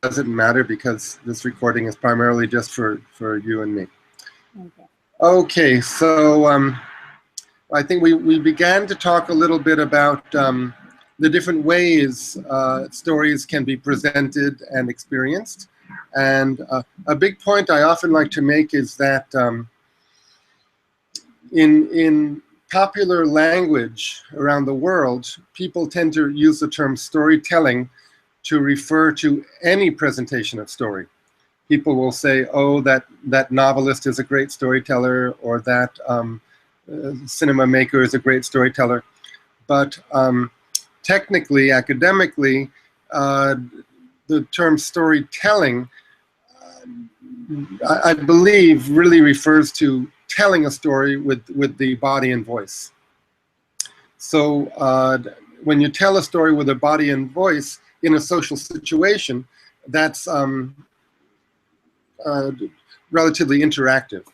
doesn't matter because this recording is primarily just for you and me. Okay. Okay, so I think we began to talk a little bit about the different ways stories can be presented and experienced. And a big point I often like to make is that in popular language around the world, people tend to use the term storytelling to refer to any presentation of story. People will say, oh, that novelist is a great storyteller, or that cinema maker is a great storyteller. But technically, academically, the term storytelling, I believe, really refers to telling a story with the body and voice. So when you tell a story with a body and voice in a social situation, that's relatively interactive.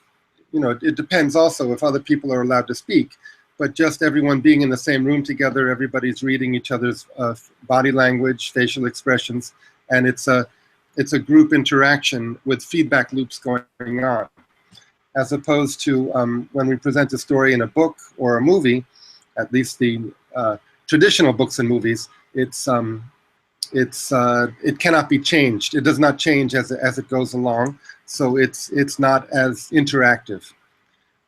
You know, it depends also if other people are allowed to speak, but just everyone being in the same room together, everybody's reading each other's body language, facial expressions, and it's a group interaction with feedback loops going on. As opposed to when we present a story in a book or a movie, at least the traditional books and movies, it cannot be changed. It does not change as it goes along, so it's not as interactive.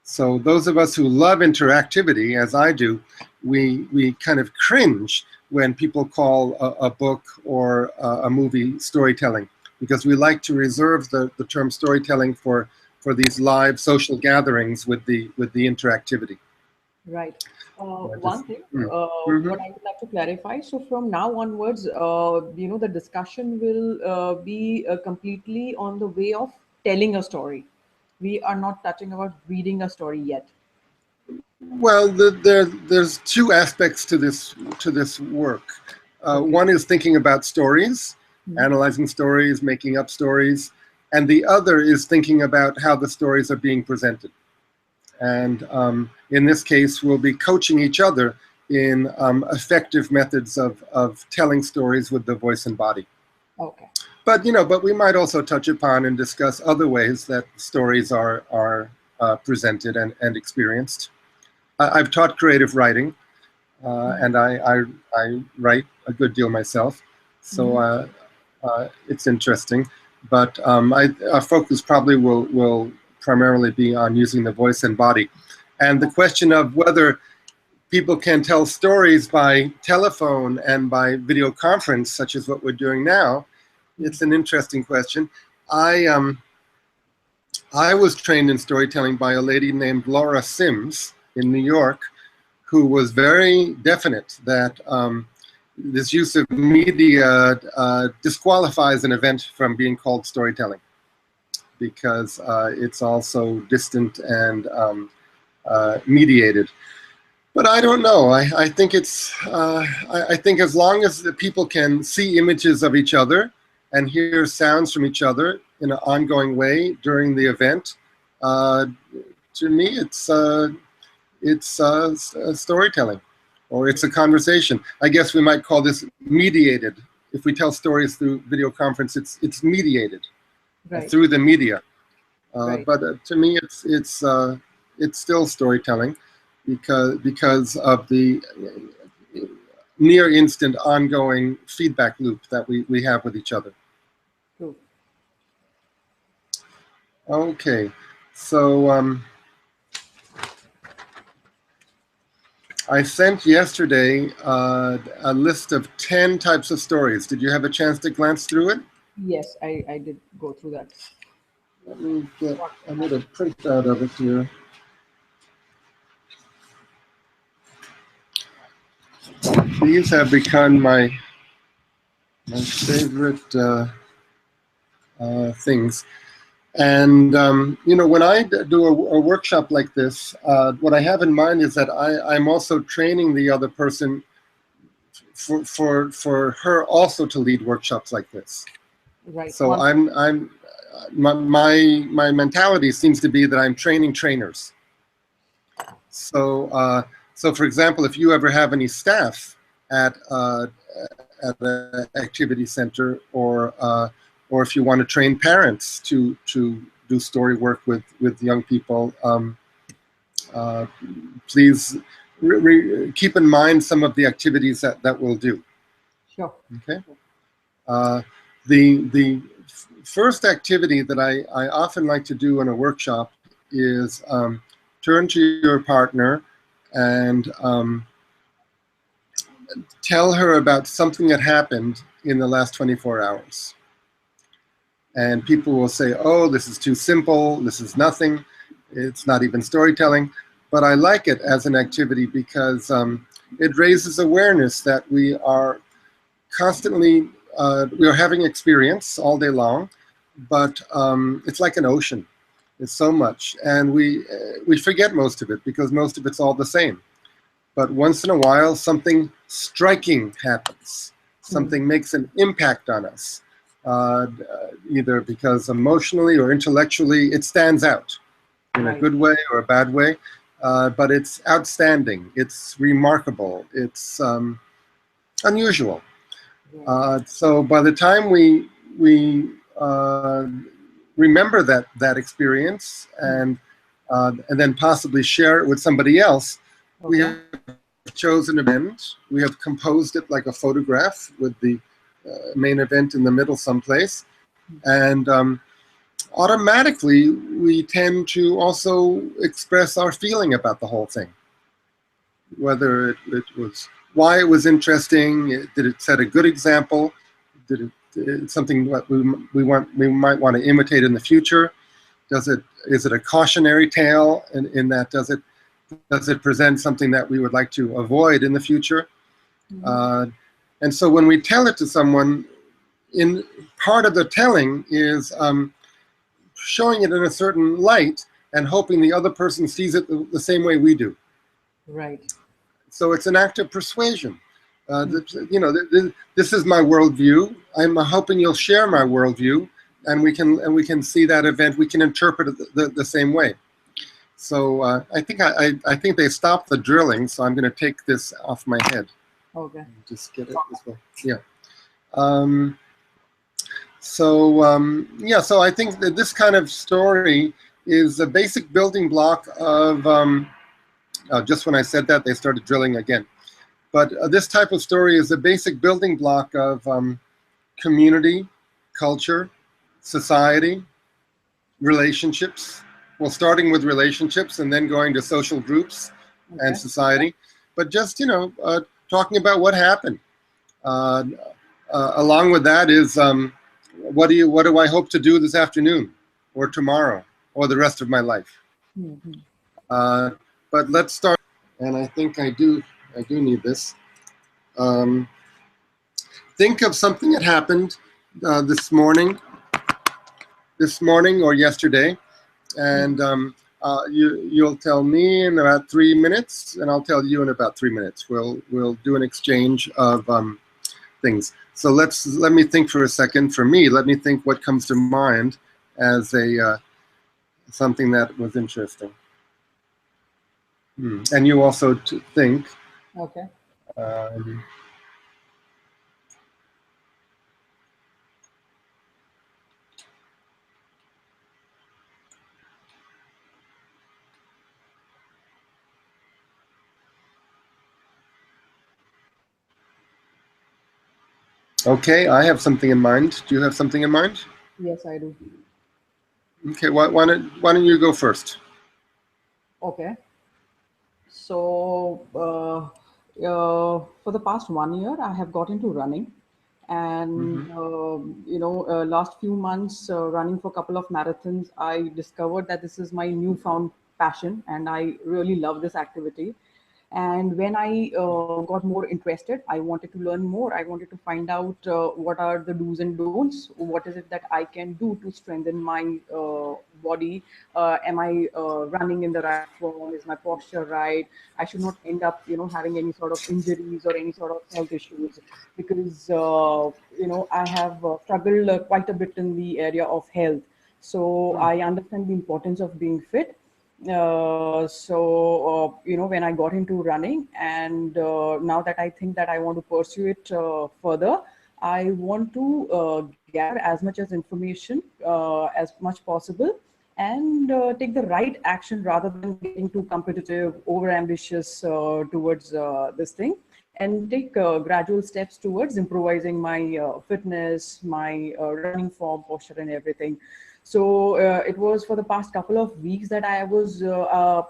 So those of us who love interactivity, as I do, we kind of cringe when people call a book or a movie storytelling, because we like to reserve the term storytelling for these live social gatherings with the interactivity. Right. One thing, what I would like to clarify. So from now onwards, the discussion will be completely on the way of telling a story. We are not touching about reading a story yet. Well, there's two aspects to this work. Okay. One is thinking about stories, analyzing stories, making up stories, and the other is thinking about how the stories are being presented. And in this case, we'll be coaching each other in effective methods of telling stories with the voice and body. Okay. But we might also touch upon and discuss other ways that stories are presented and experienced. I've taught creative writing, and I write a good deal myself, so it's interesting. But our focus probably will primarily be on using the voice and body. And the question of whether people can tell stories by telephone and by video conference, such as what we're doing now, it's an interesting question. I was trained in storytelling by a lady named Laura Sims in New York, who was very definite that this use of media disqualifies an event from being called storytelling, because it's also distant and mediated. But I don't know. I think it's. I think as long as the people can see images of each other and hear sounds from each other in an ongoing way during the event, to me, it's storytelling, or it's a conversation. I guess we might call this mediated. If we tell stories through video conference, it's mediated. Right. Through the media. Right. But to me, it's still storytelling, because of the near instant ongoing feedback loop that we have with each other. True. Okay, so I sent yesterday a list of 10 types of stories. Did you have a chance to glance through it? Yes, I did go through that. Let me get a little printout of it here. These have become my favorite things. And when I do a workshop like this, what I have in mind is that I'm also training the other person for her also to lead workshops like this. Right. So my mentality seems to be that I'm training trainers. So for example, if you ever have any staff at an activity center or or if you want to train parents to do story work with young people, please keep in mind some of the activities that we'll do. Sure. Okay. The first activity that I often like to do in a workshop is turn to your partner and tell her about something that happened in the last 24 hours. And people will say, oh, this is too simple, this is nothing, it's not even storytelling. But I like it as an activity because it raises awareness that we are constantly, we are having experience all day long, but it's like an ocean. It's so much, and we forget most of it because most of it's all the same. But once in a while, something striking happens. Something makes an impact on us, either because emotionally or intellectually it stands out in a good way or a bad way. But it's outstanding. It's remarkable. It's unusual. So by the time we remember that experience and then possibly share it with somebody else, we have chosen an event. We have composed it like a photograph with the main event in the middle someplace, and automatically we tend to also express our feeling about the whole thing, whether it was why it was interesting, did it set a good example, did it something that we might want to imitate in the future, is it a cautionary tale in that does it present something that we would like to avoid in the future? And so when we tell it to someone, in part of the telling is showing it in a certain light and hoping the other person sees it the same way we do. Right. So it's an act of persuasion. This is my worldview. I'm hoping you'll share my worldview, and we can see that event. We can interpret it the same way. So I think they stopped the drilling. So I'm going to take this off my head. Okay. Just get it this way. Yeah. So I think that this kind of story is a basic building block of. Just when I said that, they started drilling again. But this type of story is a basic building block of community, culture, society, relationships. Well, starting with relationships and then going to social groups and society. But just, talking about what happened. Along with that is what do I hope to do this afternoon or tomorrow or the rest of my life? But let's start, and I think I do need this. Think of something that happened this morning or yesterday, and you'll tell me in about 3 minutes, and I'll tell you in about 3 minutes. We'll do an exchange of things. So let me think for a second. For me, let me think what comes to mind as a something that was interesting. And you also think. Okay. Okay, I have something in mind. Do you have something in mind? Yes, I do. Okay, why don't you go first? Okay. So for the past 1 year, I have got into running, and last few months running for a couple of marathons, I discovered that this is my newfound passion, and I really love this activity. And when I got more interested, I wanted to learn more. I wanted to find out what are the do's and don'ts. What is it that I can do to strengthen my body? Am I running in the right form? Is my posture right? I should not end up, having any sort of injuries or any sort of health issues, because I have struggled quite a bit in the area of health. So I understand the importance of being fit. When I got into running, and now that I think that I want to pursue it further, I want to gather as much as information as much possible, and take the right action rather than getting too competitive, over ambitious towards this thing, and take gradual steps towards improvising my fitness, my running form, posture, and everything. So it was for the past couple of weeks that I was,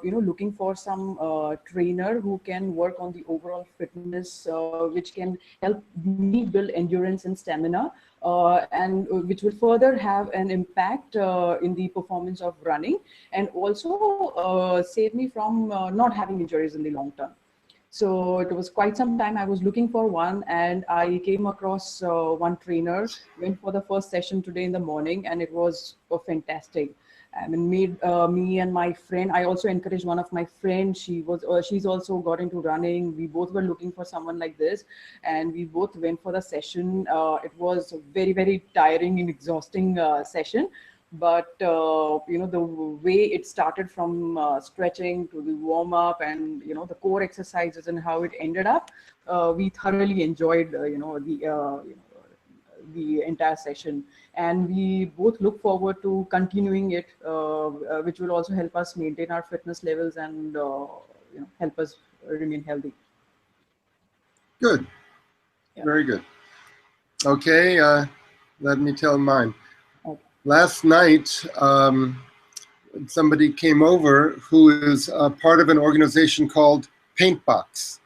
looking for some trainer who can work on the overall fitness, which can help me build endurance and stamina, and which will further have an impact in the performance of running, and also save me from not having injuries in the long term. So it was quite some time I was looking for one, and I came across one trainer, went for the first session today in the morning, and it was fantastic. I mean, made me and my friend. I also encouraged one of my friends. She's also got into running. We both were looking for someone like this, and we both went for the session. It was a very, very tiring and exhausting session, but the way it started from stretching to the warm up, and the core exercises, and how it ended up, we thoroughly enjoyed the entire session, and we both look forward to continuing it, which will also help us maintain our fitness levels, and help us remain healthy. Good. Yeah. Very good. Okay, let me tell mine. Okay. Last night, somebody came over who is part of an organization called Paintbox.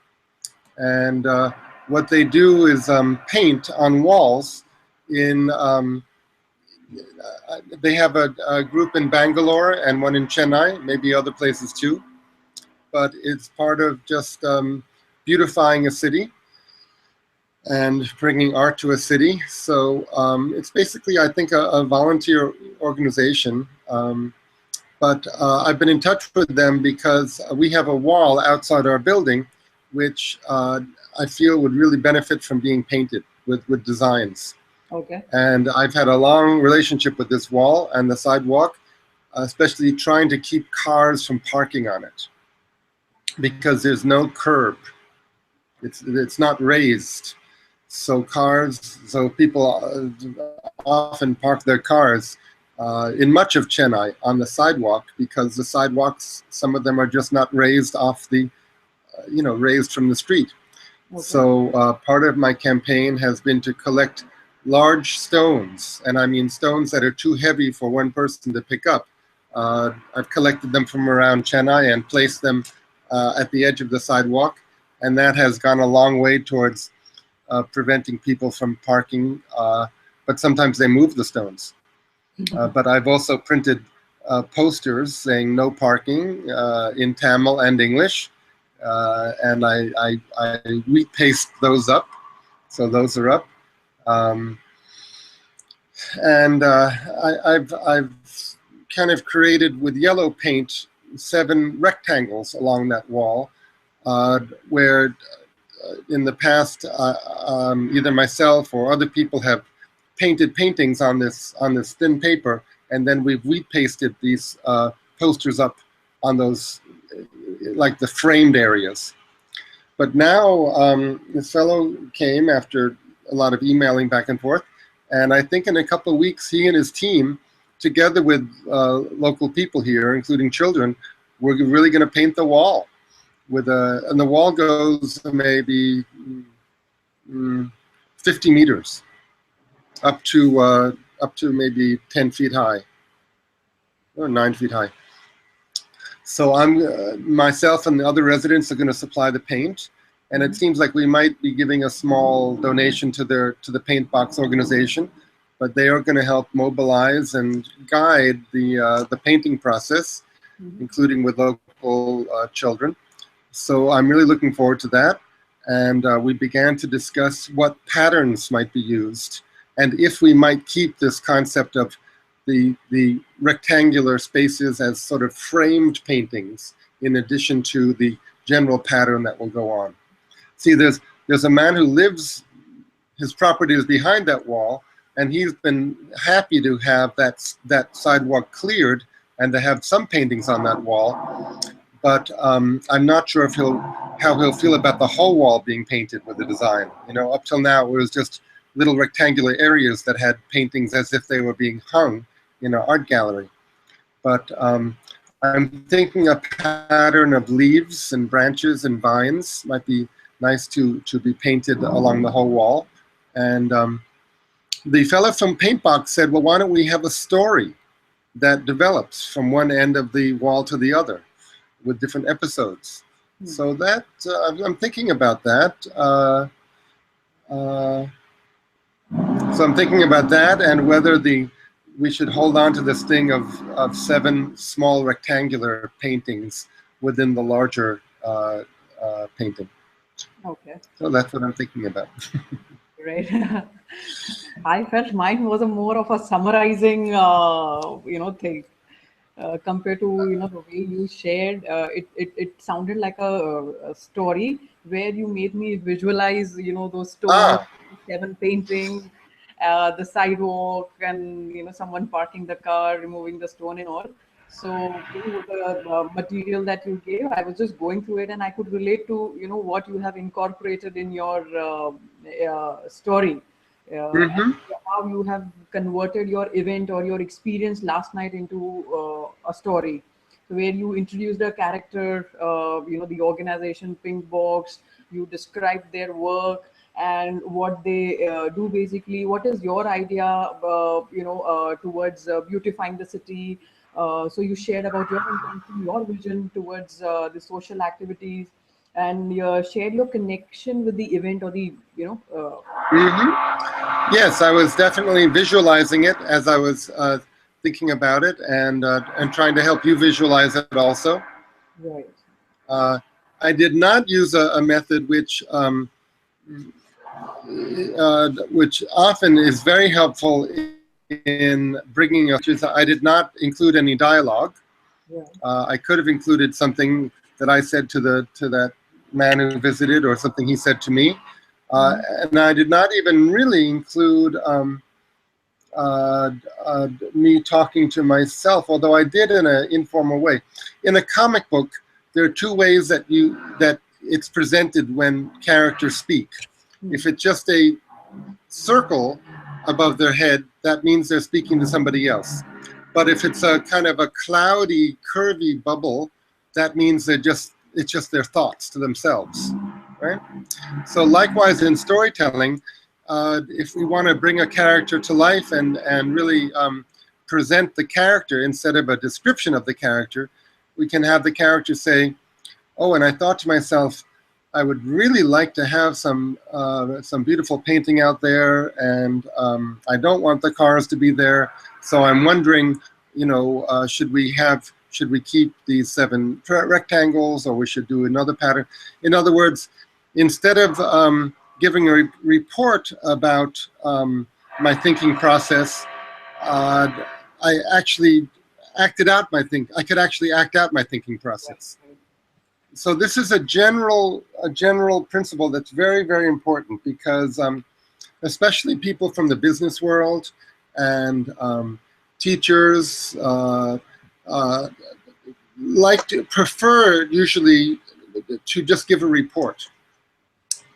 And what they do is paint on walls in, they have a group in Bangalore and one in Chennai, maybe other places too. But it's part of just beautifying a city and bringing art to a city. So it's basically, I think, a volunteer organization. But I've been in touch with them because we have a wall outside our building, which I feel would really benefit from being painted with designs. Okay. And I've had a long relationship with this wall and the sidewalk, especially trying to keep cars from parking on it, because there's no curb. It's not raised. So people often park their cars in much of Chennai on the sidewalk, because the sidewalks, some of them are just not raised off the, raised from the street. Okay. So part of my campaign has been to collect large stones, and I mean stones that are too heavy for one person to pick up. I've collected them from around Chennai and placed them at the edge of the sidewalk, and that has gone a long way towards preventing people from parking, but sometimes they move the stones. But I've also printed posters saying no parking in Tamil and English, and I wheat paste those up, so those are up. And I've kind of created with yellow paint 7 rectangles along that wall, where in the past either myself or other people have painted paintings on this thin paper, and then we've wheat pasted these posters up on those, like the framed areas. But now this fellow came after a lot of emailing back and forth, and I think in a couple of weeks he and his team, together with local people here, including children, we're really going to paint the wall with and the wall goes maybe 50 meters up to maybe 10 feet high or 9 feet high. So myself and the other residents are going to supply the paint, and it seems like we might be giving a small donation to the Paintbox organization, but they are going to help mobilize and guide the painting process, including with local children. So I'm really looking forward to that. And we began to discuss what patterns might be used, and if we might keep this concept of the rectangular spaces as sort of framed paintings in addition to the general pattern that will go on. See, there's a man who lives, his property is behind that wall, and he's been happy to have that sidewalk cleared and to have some paintings on that wall. But I'm not sure if how he'll feel about the whole wall being painted with the design. Up till now it was just little rectangular areas that had paintings as if they were being hung in an art gallery. But I'm thinking a pattern of leaves and branches and vines might be nice to be painted along the whole wall. And the fellow from Paintbox said, well, why don't we have a story that develops from one end of the wall to the other with different episodes. So that, I'm thinking about that. So I'm thinking about that and whether we should hold on to this thing of 7 small rectangular paintings within the larger painting. Okay. So that's what I'm thinking about. Right. I felt mine was a more of a summarizing, thing. Compared to the way you shared, it sounded like a story where you made me visualize those stones, 7 paintings, the sidewalk, and someone parking the car, removing the stone and all. So with the material that you gave, I was just going through it, and I could relate to what you have incorporated in your story. And how you have converted your event or your experience last night into a story, where you introduced a character, the organization Pink Box. You described their work and what they do. Basically, what is your idea, towards beautifying the city? So you shared about your intention, your vision towards the social activities, and shared your connection with the event or the Yes, I was definitely visualizing it as I was thinking about it, and trying to help you visualize it also. Right. I did not use a method which often is very helpful in bringing us. I did not include any dialogue. Yeah. I could have included something that I said to that man who visited, or something he said to me. And I did not even really include me talking to myself, although I did in an informal way. In a comic book, there are 2 ways that it's presented when characters speak. If it's just a circle above their head, that means they're speaking to somebody else. But if it's a kind of a cloudy, curvy bubble, that means it's just their thoughts to themselves, right? So likewise in storytelling, if we want to bring a character to life and really present the character instead of a description of the character, we can have the character say, oh, and I thought to myself, I would really like to have some beautiful painting out there, and I don't want the cars to be there. So I'm wondering, should we keep these 7 rectangles, or we should do another pattern? In other words, instead of giving a report about my thinking process, I actually acted out my think. I could actually act out my thinking process. So this is a general principle that's very, very important, because especially people from the business world and teachers prefer usually to just give a report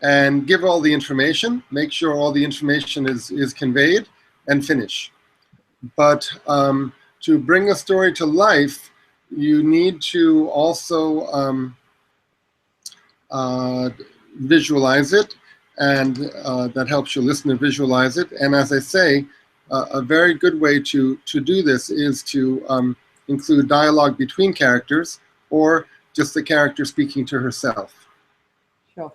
and give all the information, make sure all the information is conveyed, and finish. But to bring a story to life, you need to also visualize it, and that helps your listener visualize it. And as I say, a very good way to do this is to include dialogue between characters, or just the character speaking to herself. Sure.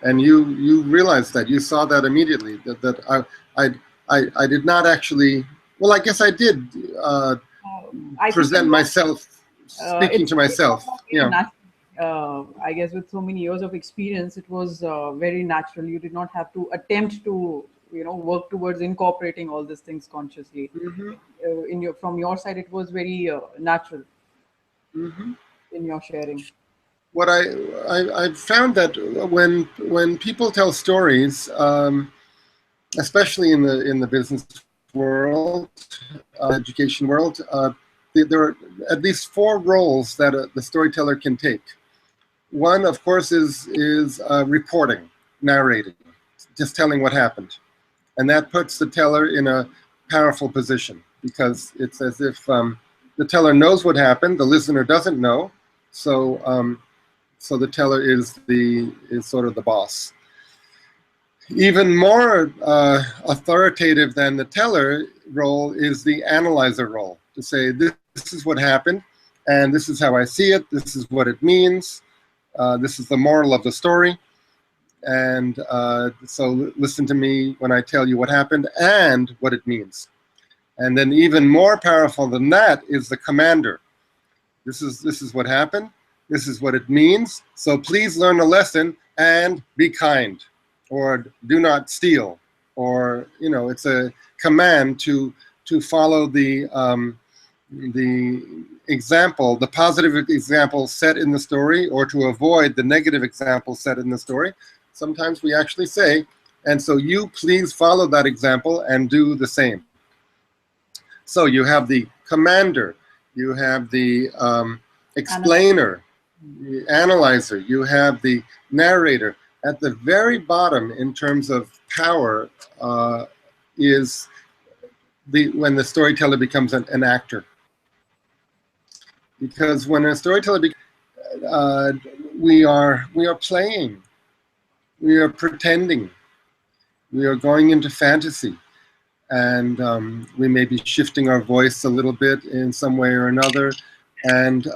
And you realized that, you saw that immediately, that I did not actually, well, I guess I did present myself speaking to myself. Yeah. I guess with so many years of experience, it was very natural. You did not have to attempt to, work towards incorporating all these things consciously. From your side, it was very natural in your sharing. What I've found that when people tell stories, especially in the business world, education world, there are at least 4 roles that the storyteller can take. One, of course, is reporting, narrating. just telling what happened. And that puts the teller in a powerful position, because it's as if the teller knows what happened, the listener doesn't know, so so the teller is sort of the boss. Even more authoritative than the teller role is the analyzer role, to say this is what happened, and this is how I see it, this is what it means, this is the moral of the story, and so listen to me when I tell you what happened and what it means. And then even more powerful than that is the commander. This is what happened, this is what it means, so please learn a lesson and be kind, or do not steal, or, you know, it's a command to follow the example, the positive example set in the story, or to avoid the negative example set in the story. Sometimes we actually say, and so you please follow that example and do the same. So you have the commander, you have the explainer, the analyzer, you have the narrator. At the very bottom, in terms of power, is when the storyteller becomes an actor. Because when a storyteller we are playing, we are pretending, we are going into fantasy, and we may be shifting our voice a little bit in some way or another, and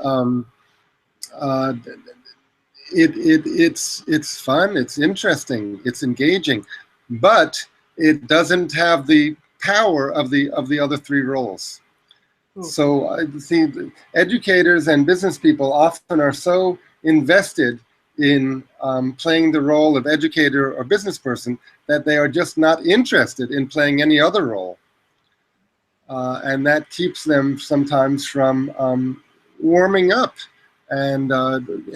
it's fun, it's interesting, it's engaging, but it doesn't have the power of the other three roles. So I see educators and business people often are so invested in playing the role of educator or business person that they are just not interested in playing any other role. And that keeps them sometimes from warming up and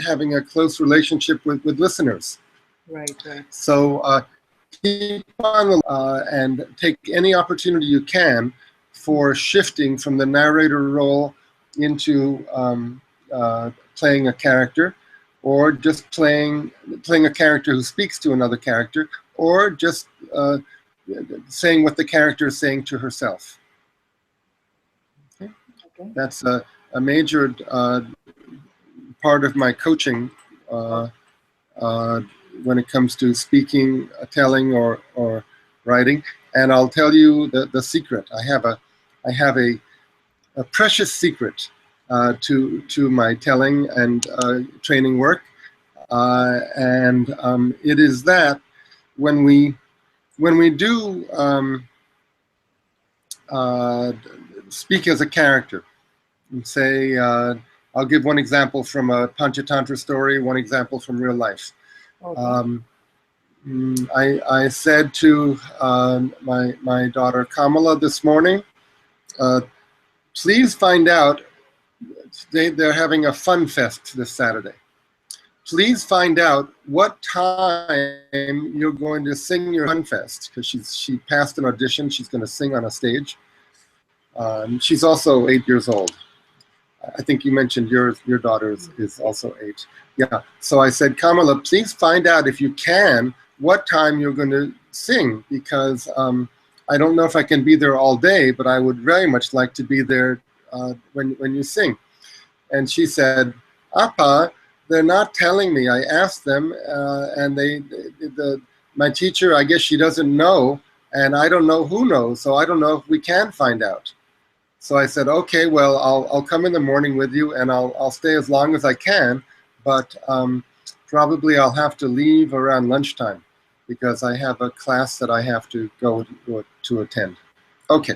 having a close relationship with listeners. Right, right. So keep on and take any opportunity you can for shifting from the narrator role into playing a character, or just playing a character who speaks to another character, or just saying what the character is saying to herself. Okay? Okay. That's a major part of my coaching when it comes to speaking, telling, or writing. And I'll tell you the secret. I have a precious secret to my telling and training work, and it is that when we do speak as a character, and say, I'll give one example from a Panchatantra story, one example from real life. Okay. I said to my daughter Kamala this morning, please find out, they're having a fun fest this Saturday. Please find out what time you're going to sing your fun fest, because she passed an audition. She's going to sing on a stage. She's also 8 years old. I think you mentioned your daughter is also 8. Yeah. So I said, Kamala, please find out, if you can, what time you're going to sing, because I don't know if I can be there all day, but I would very much like to be there when you sing. And she said, Appa, they're not telling me. I asked them, and my teacher, I guess she doesn't know, and I don't know who knows, so I don't know if we can find out. So I said, okay, well, I'll come in the morning with you, and I'll stay as long as I can, but probably I'll have to leave around lunchtime, because I have a class that I have to go to attend. Okay.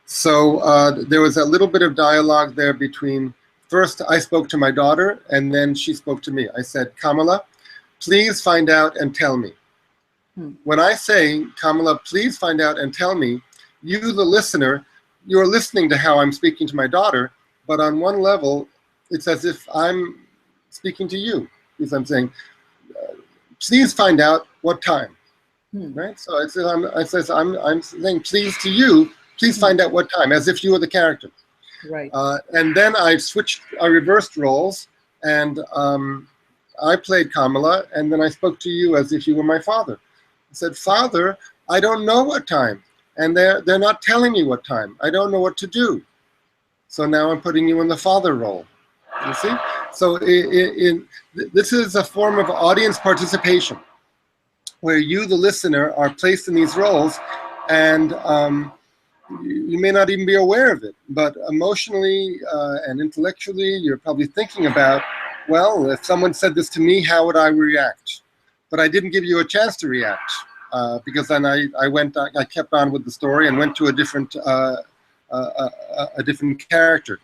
So there was a little bit of dialogue there between, first I spoke to my daughter, and then she spoke to me. I said, Kamala, please find out and tell me. When I say, Kamala, please find out and tell me, you, the listener, you're listening to how I'm speaking to my daughter, but on one level, it's as if I'm speaking to you, because I'm saying, please find out what time, right? So I'm saying please to you, please find out what time, as if you were the character. Right. And then I reversed roles, and I played Kamala, and then I spoke to you as if you were my father. I said, Father, I don't know what time, and they're not telling me what time. I don't know what to do. So now I'm putting you in the father role. You see? So this is a form of audience participation, where you, the listener, are placed in these roles, and you may not even be aware of it, but emotionally and intellectually, you're probably thinking about, well, if someone said this to me, how would I react? But I didn't give you a chance to react, because then I kept on with the story and went to a different character.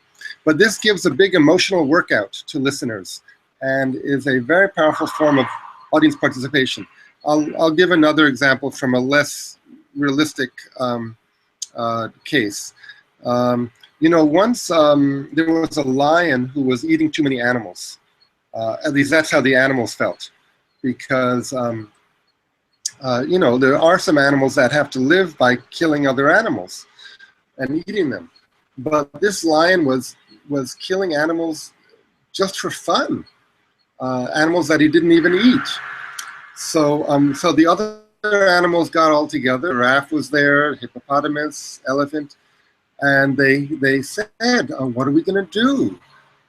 But this gives a big emotional workout to listeners and is a very powerful form of audience participation. I'll give another example from a less realistic case. Once there was a lion who was eating too many animals. At least that's how the animals felt, because there are some animals that have to live by killing other animals and eating them. But this lion was killing animals just for fun, animals that he didn't even eat. So the other animals got all together. Giraffe was there, hippopotamus, elephant, and they said, what are we going to do?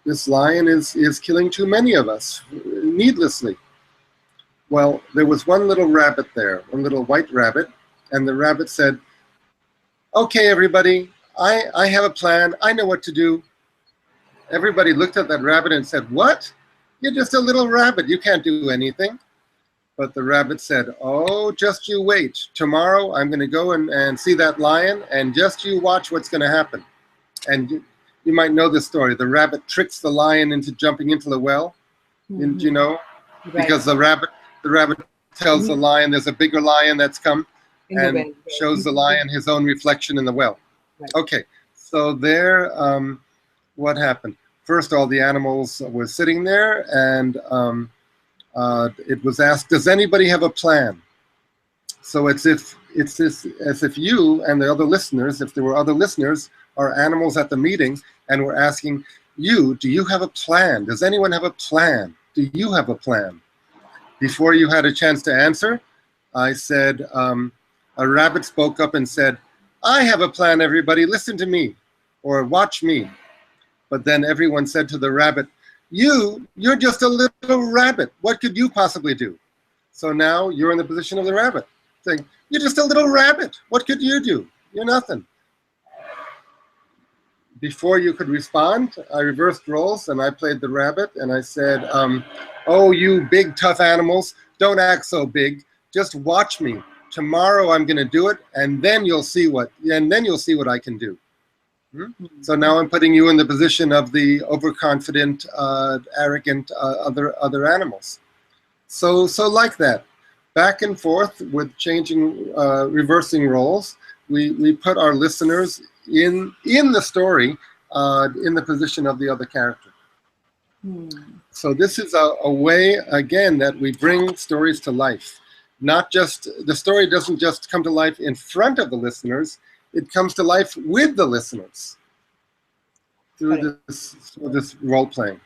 This lion is killing too many of us needlessly. Well, there was one little rabbit there, one little white rabbit, and the rabbit said, okay, everybody, I have a plan. I know what to do. Everybody looked at that rabbit and said, what? You're just a little rabbit. You can't do anything. But the rabbit said, oh, just you wait. Tomorrow I'm going to go and see that lion, and just you watch what's going to happen. And you might know this story. The rabbit tricks the lion into jumping into the well. Mm-hmm. You know? Right. Because the rabbit tells the lion there's a bigger lion that's come, and shows the lion his own reflection in the well. Right. Okay, so there, what happened? First, all the animals were sitting there, and it was asked, does anybody have a plan? So it's as if you and the other listeners, if there were other listeners, are animals at the meeting, and we're asking you, do you have a plan? Does anyone have a plan? Do you have a plan? Before you had a chance to answer, I said, a rabbit spoke up and said, I have a plan, everybody, listen to me, or watch me. But then everyone said to the rabbit, you're just a little rabbit. What could you possibly do? So now you're in the position of the rabbit, saying, you're just a little rabbit. What could you do? You're nothing. Before you could respond, I reversed roles and I played the rabbit, and I said, oh, you big tough animals, don't act so big. Just watch me. Tomorrow I'm going to do it, and then you'll see what I can do. So now I'm putting you in the position of the overconfident, arrogant other animals. So like that, back and forth with changing, reversing roles. We put our listeners in the story, in the position of the other character. So this is a way, again, that we bring stories to life. Not just, the story doesn't just come to life in front of the listeners, it comes to life with the listeners through this role playing.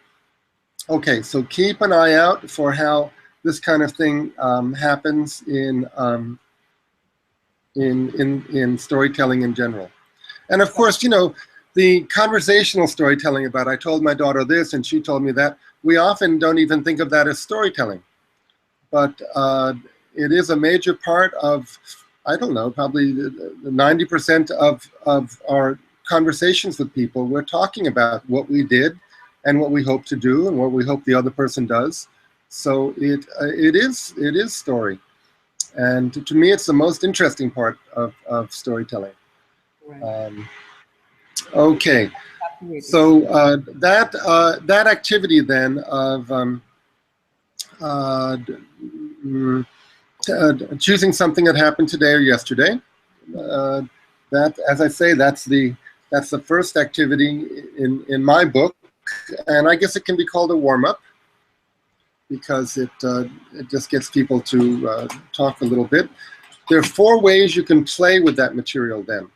Okay, so keep an eye out for how this kind of thing happens in storytelling in general. And of course, the conversational storytelling about, I told my daughter this and she told me that, we often don't even think of that as storytelling. But it is a major part of, I don't know, probably 90% of our conversations with people. We're talking about what we did and what we hope to do and what we hope the other person does. So it is story. And to me, it's the most interesting part of storytelling. Right. Okay, so that activity then of choosing something that happened today or yesterday, that, as I say, that's the first activity in my book, and I guess it can be called a warm-up because it just gets people to talk a little bit. There are 4 ways you can play with that material then.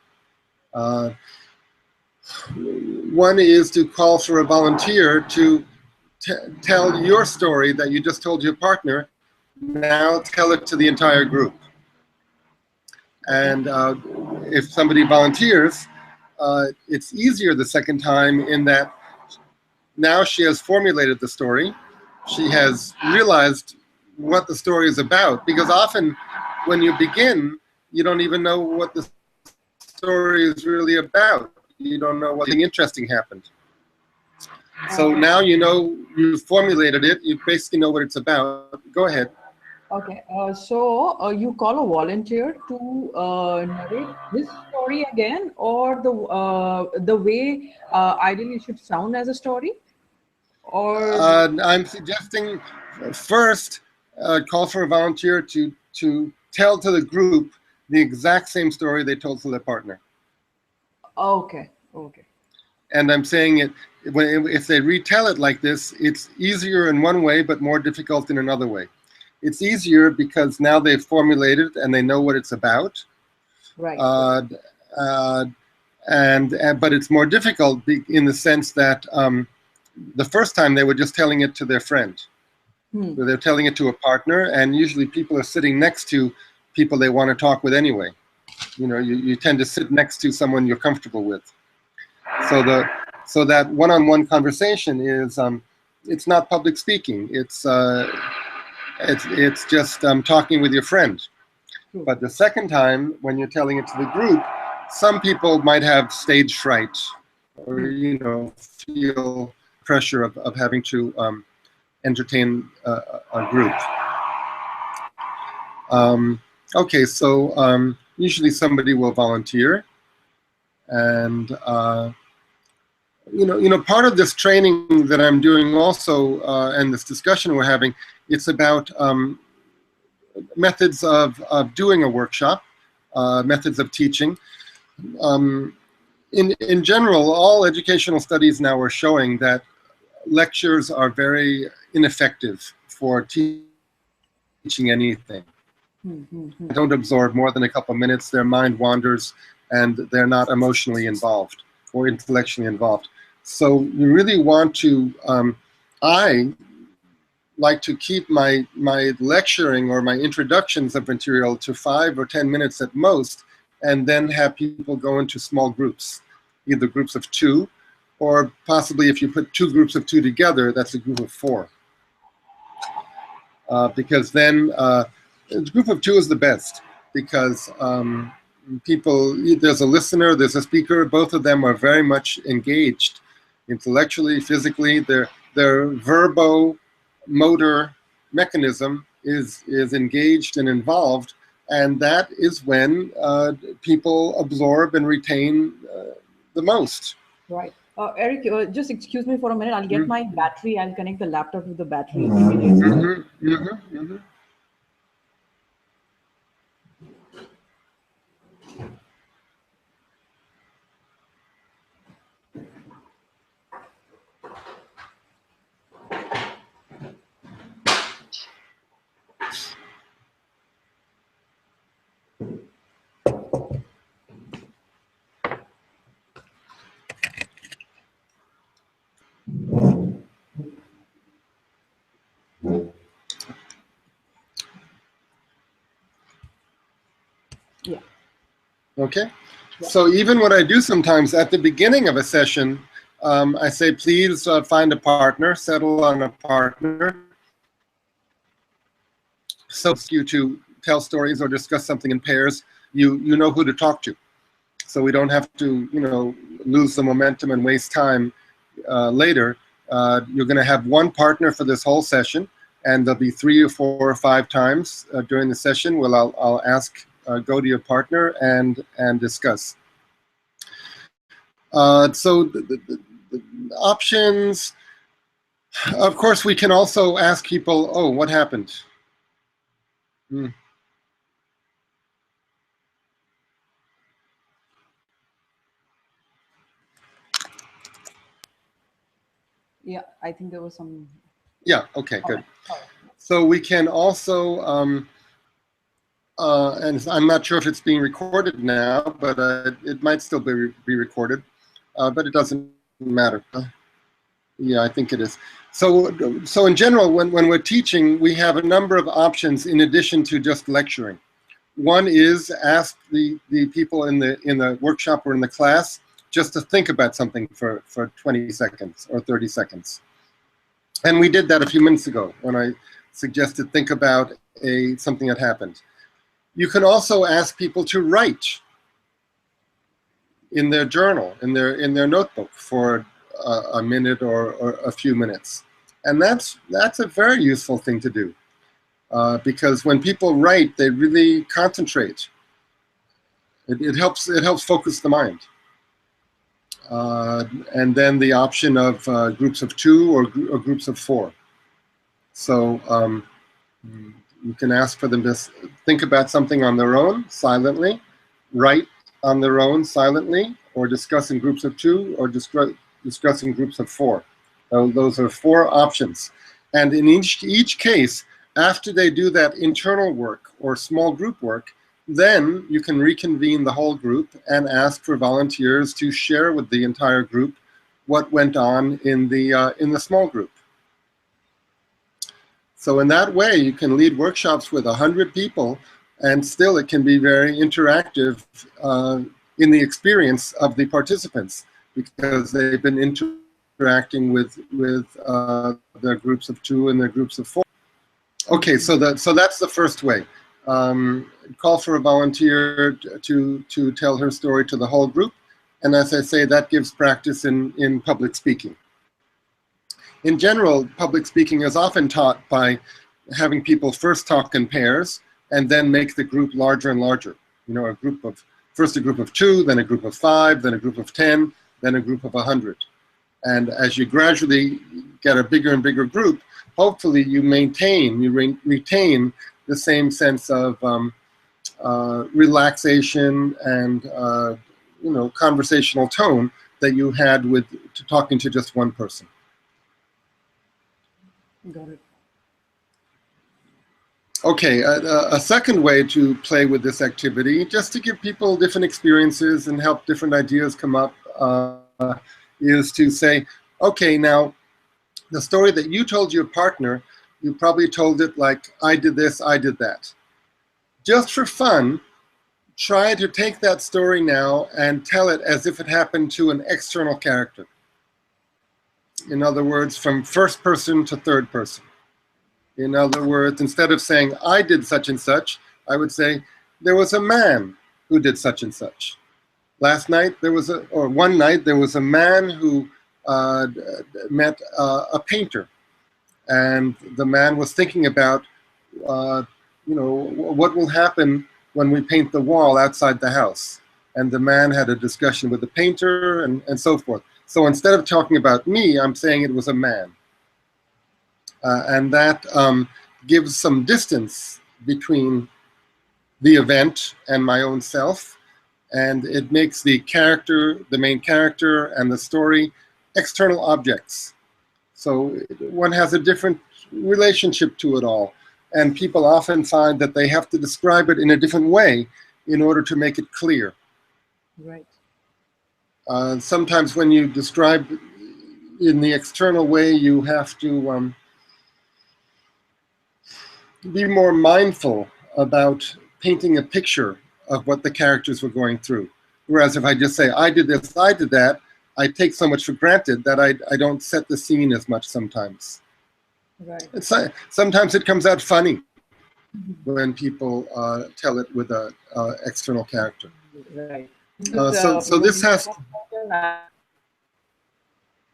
One is to call for a volunteer to tell your story that you just told your partner. Now tell it to the entire group. And if somebody volunteers, it's easier the second time in that now she has formulated the story. She has realized what the story is about, because often when you begin, you don't even know what the story is really about. You don't know what interesting happened. So now you know, you've formulated it, you basically know what it's about. Go ahead. Okay, so you call a volunteer to narrate this story again, or the way ideally it should sound as a story, or I'm suggesting first call for a volunteer to tell to the group the exact same story they told to their partner. okay, okay. And I'm saying it, if they retell it like this, it's easier in one way, but more difficult in another way. It's easier because now they've formulated and they know what it's about. Right. But it's more difficult in the sense that the first time they were just telling it to their friend. They're telling it to a partner, and usually people are sitting next to people they want to talk with anyway. You know, you tend to sit next to someone you're comfortable with. So that one-on-one conversation is it's not public speaking. It's just talking with your friend. But the second time, when you're telling it to the group, some people might have stage fright, or feel pressure of having to entertain a group. Okay, so usually somebody will volunteer, and part of this training that I'm doing also, and this discussion we're having, it's about methods of doing a workshop, methods of teaching. In general, all educational studies now are showing that lectures are very ineffective for teaching anything. They don't absorb more than a couple of minutes, their mind wanders, and they're not emotionally involved or intellectually involved. So you really want to, I like to keep my lecturing or my introductions of material to 5 or 10 minutes at most, and then have people go into small groups, either groups of 2, or possibly if you put 2 groups of 2 together, that's a group of 4. Because then a group of 2 is the best, because people, there's a listener, there's a speaker, both of them are very much engaged intellectually, physically. Their verbo-motor mechanism is engaged and involved, and that is when people absorb and retain the most. Right. Eric, just excuse me for a minute. I'll get my battery. I'll connect the laptop with the battery immediately. Yeah. Okay. Yeah. So even what I do sometimes at the beginning of a session, I say, please find a partner, settle on a partner. So you to tell stories or discuss something in pairs, you know who to talk to. So we don't have to, lose the momentum and waste time later. You're going to have one partner for this whole session, and there'll be 3 or 4 or 5 times during the session where I'll ask, go to your partner and discuss. So the options, of course, we can also ask people, oh, what happened? Yeah, I think there was some. Yeah, okay, good. So we can also, and I'm not sure if it's being recorded now, but it might still be recorded, but it doesn't matter. Yeah, I think it is. So in general, when we're teaching, we have a number of options in addition to just lecturing. One is ask the people in the workshop or in the class just to think about something for 20 seconds or 30 seconds. And we did that a few minutes ago when I suggested think about something that happened. You can also ask people to write in their journal, in their notebook for a minute or a few minutes. And that's a very useful thing to do. Because when people write, they really concentrate. It helps focus the mind. And then the option of groups of 2 or groups of 4. So you can ask for them to think about something on their own, silently, write on their own, silently, or discuss in groups of 2, or discuss in groups of 4. So those are 4 options. And in each case, after they do that internal work or small group work, then you can reconvene the whole group and ask for volunteers to share with the entire group what went on in the small group. So in that way, you can lead workshops with 100 people, and still it can be very interactive in the experience of the participants, because they've been interacting with their groups of 2 and their groups of 4. Okay, so that's the first way. Call for a volunteer to tell her story to the whole group, and as I say, that gives practice in public speaking. In general, public speaking is often taught by having people first talk in pairs and then make the group larger and larger. You know, first a group of 2, then a group of 5, then a group of 10, then a group of 100. And as you gradually get a bigger and bigger group, hopefully you retain the same sense of relaxation and conversational tone that you had with talking to just one person. Got it. Okay, a second way to play with this activity, just to give people different experiences and help different ideas come up, is to say, okay, now the story that you told your partner, you probably told it like, I did this, I did that. Just for fun, try to take that story now and tell it as if it happened to an external character. In other words, from first person to third person. In other words, instead of saying, I did such and such, I would say, there was a man who did such and such. Last night, one night, there was a man who met a painter. And the man was thinking about, what will happen when we paint the wall outside the house. And the man had a discussion with the painter and so forth. So instead of talking about me, I'm saying it was a man. And that gives some distance between the event and my own self. And it makes the main character, and the story external objects. So one has a different relationship to it all. And people often find that they have to describe it in a different way in order to make it clear. Right. Sometimes when you describe in the external way, you have to be more mindful about painting a picture of what the characters were going through. Whereas if I just say, I did this, I did that, I take so much for granted that I don't set the scene as much sometimes. Right. Sometimes it comes out funny when people tell it with an external character. Right. So this has...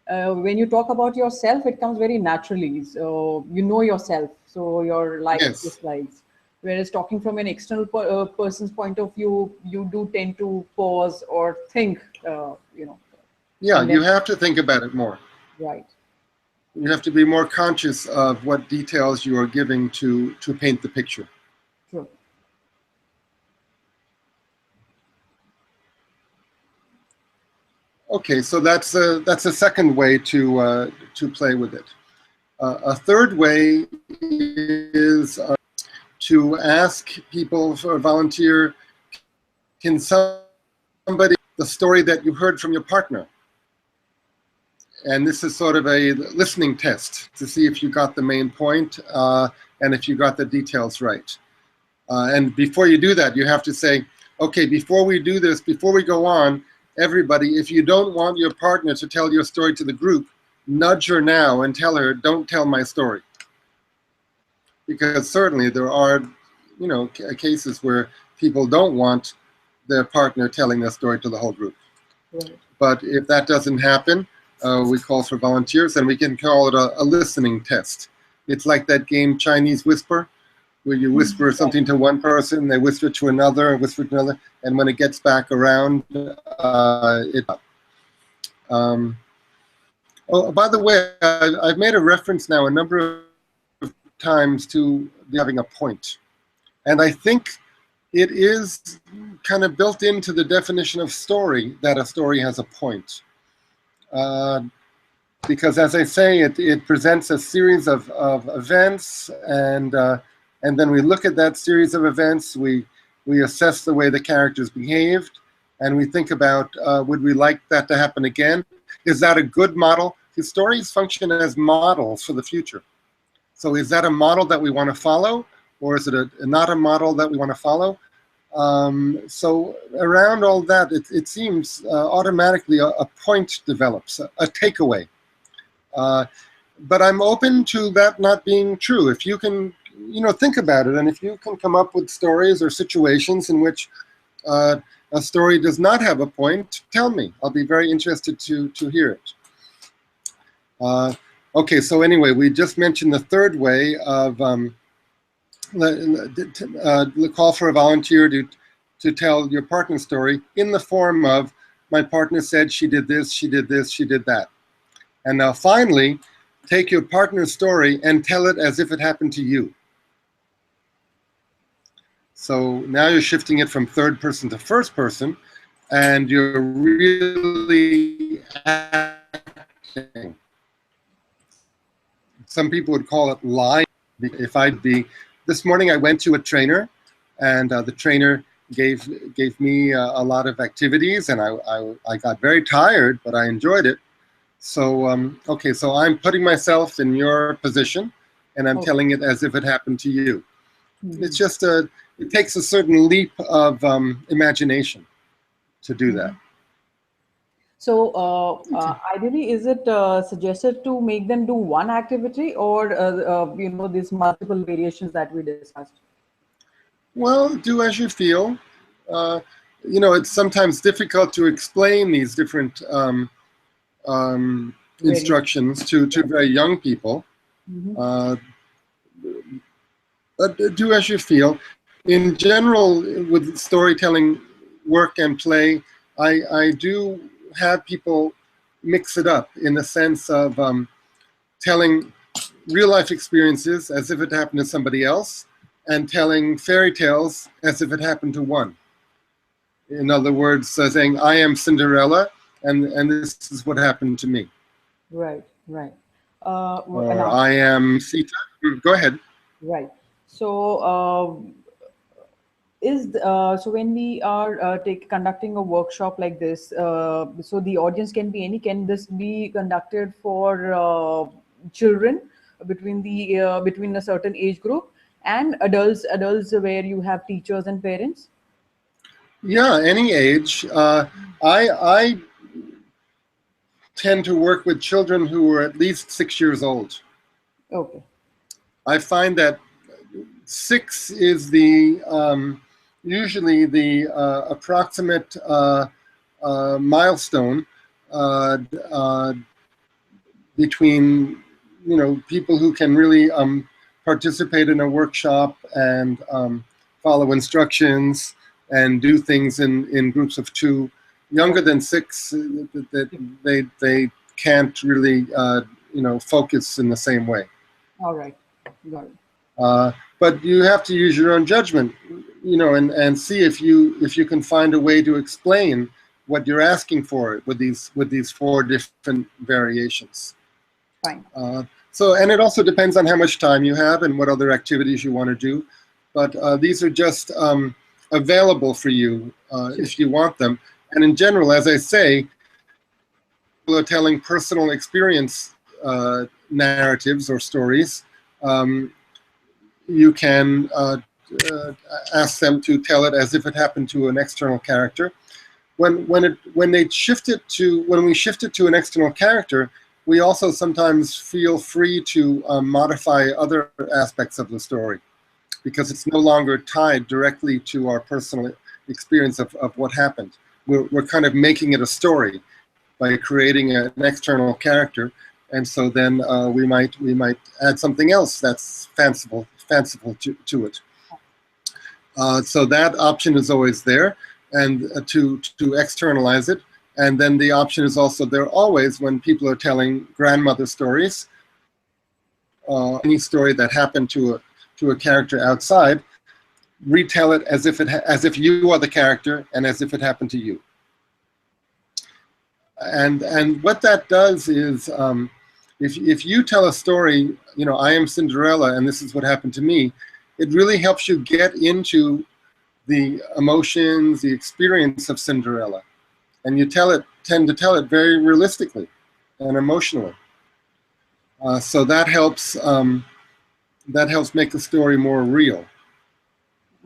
when you talk about yourself, it comes very naturally. So you know yourself, so your likes, dislikes. Whereas talking from an external person's point of view, you do tend to pause or think, Yeah, you have to think about it more. Right. You have to be more conscious of what details you are giving to paint the picture. True. Okay, so that's a second way to play with it. A third way is to ask people for a volunteer, can somebody the story that you heard from your partner? And this is sort of a listening test to see if you got the main point and if you got the details right. And before you do that, you have to say, okay, before we do this, before we go on, everybody, if you don't want your partner to tell your story to the group, nudge her now and tell her, don't tell my story. Because certainly there are, you know, cases where people don't want their partner telling their story to the whole group. Right. But if that doesn't happen, we call for volunteers, and we can call it a listening test. It's like that game Chinese Whisper, where you whisper something to one person, they whisper to another, whisper to another, and when it gets back around, oh, by the way, I've made a reference now a number of times to having a point. And I think it is kind of built into the definition of story that a story has a point. Because as I say, it presents a series of events, and then we look at that series of events, we assess the way the characters behaved, and we think about, would we like that to happen again? Is that a good model? Because stories function as models for the future. So is that a model that we want to follow, or is it not a model that we want to follow? So around all that, it seems automatically a point develops, a takeaway. But I'm open to that not being true. If you can, you know, think about it, and if you can come up with stories or situations in which a story does not have a point, tell me. I'll be very interested to hear it. Okay, so anyway, we just mentioned the third way of call for a volunteer to tell your partner's story in the form of, my partner said she did this, she did this, she did that. And now finally, take your partner's story and tell it as if it happened to you. So now you're shifting it from third person to first person, and you're really acting. Some people would call it lying. If I'd be, this morning I went to a trainer, and the trainer gave me a lot of activities, and I got very tired, but I enjoyed it. So, okay, so I'm putting myself in your position, and I'm telling it as if it happened to you. Mm-hmm. It's just it takes a certain leap of imagination to do that. So, ideally, is it suggested to make them do one activity, or you know, these multiple variations that we discussed? Well, do as you feel. You know, it's sometimes difficult to explain these different instructions to very young people. Mm-hmm. But do as you feel. In general, with storytelling work and play, I do have people mix it up in the sense of telling real life experiences as if it happened to somebody else, and telling fairy tales as if it happened to one. In other words, saying, I am Cinderella, and this is what happened to me. Right, right. Or I am Sita. Go ahead. Right. So, so when we are conducting a workshop like this, so the audience can be any. Can this be conducted for children between a certain age group, and adults where you have teachers and parents? Yeah, any age. I tend to work with children who are at least 6 years old. Okay. I find that 6 is the usually the approximate milestone between, you know, people who can really participate in a workshop and follow instructions and do things in groups of 2. Younger than 6, they can't really you know, focus in the same way. All right, got it. But you have to use your own judgment, you know, and see if you can find a way to explain what you're asking for with these 4 different variations. Fine. So, and it also depends on how much time you have and what other activities you want to do. But these are just available for you if you want them. And in general, as I say, people are telling personal experience narratives or stories. You can ask them to tell it as if it happened to an external character. When we shift it to an external character, we also sometimes feel free to modify other aspects of the story, because it's no longer tied directly to our personal experience of what happened. We're kind of making it a story by creating an external character, and so then we might add something else that's fanciful to it. So that option is always there, and to externalize it. And then the option is also there always when people are telling grandmother stories, any story that happened to a character outside, retell it as if you are the character and as if it happened to you. And what that does is, if you tell a story, I am Cinderella and this is what happened to me, it really helps you get into the emotions, the experience of Cinderella. And you tend to tell it very realistically and emotionally. So that helps make the story more real.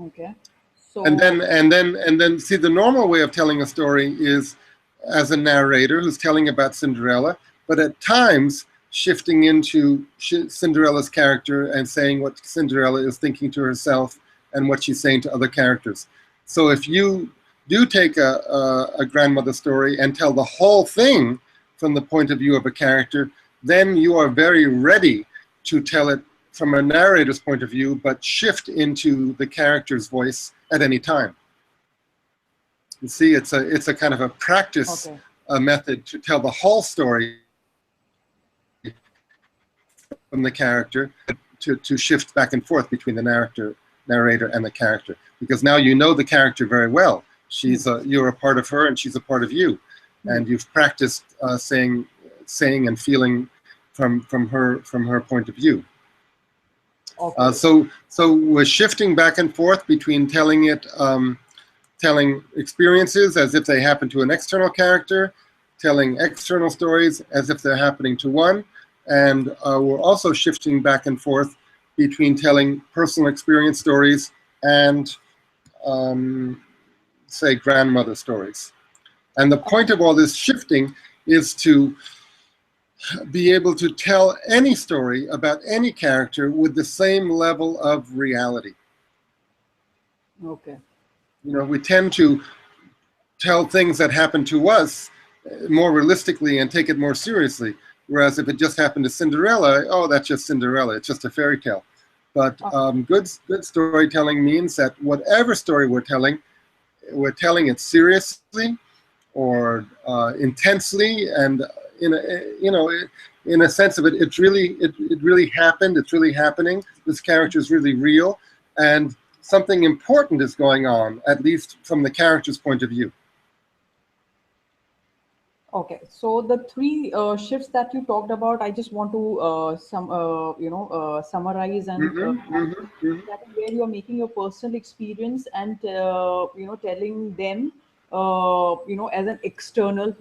Okay. So And then see, the normal way of telling a story is as a narrator who's telling about Cinderella, but at times shifting into Cinderella's character and saying what Cinderella is thinking to herself and what she's saying to other characters. So if you do take a grandmother story and tell the whole thing from the point of view of a character, then you are very ready to tell it from a narrator's point of view, but shift into the character's voice at any time. You see, it's a kind of a practice method to tell the whole story from the character, to shift back and forth between the narrator and the character, because now you know the character very well. You're a part of her and she's a part of you, and you've practiced saying and feeling from her point of view. Okay. So we're shifting back and forth between telling experiences as if they happen to an external character, telling external stories as if they're happening to one, and we're also shifting back and forth between telling personal experience stories and say grandmother stories. And the point of all this shifting is to be able to tell any story about any character with the same level of reality. Okay. We tend to tell things that happen to us more realistically and take it more seriously. Whereas if it just happened to Cinderella, oh, that's just Cinderella. It's just a fairy tale. But good storytelling means that whatever story we're telling it seriously or intensely, and in a sense of it, it really happened. It's really happening. This character is really real, and something important is going on, at least from the character's point of view. Okay, so the three shifts that you talked about, I just want to summarize, and that is where you are making your personal experience and telling them as an external,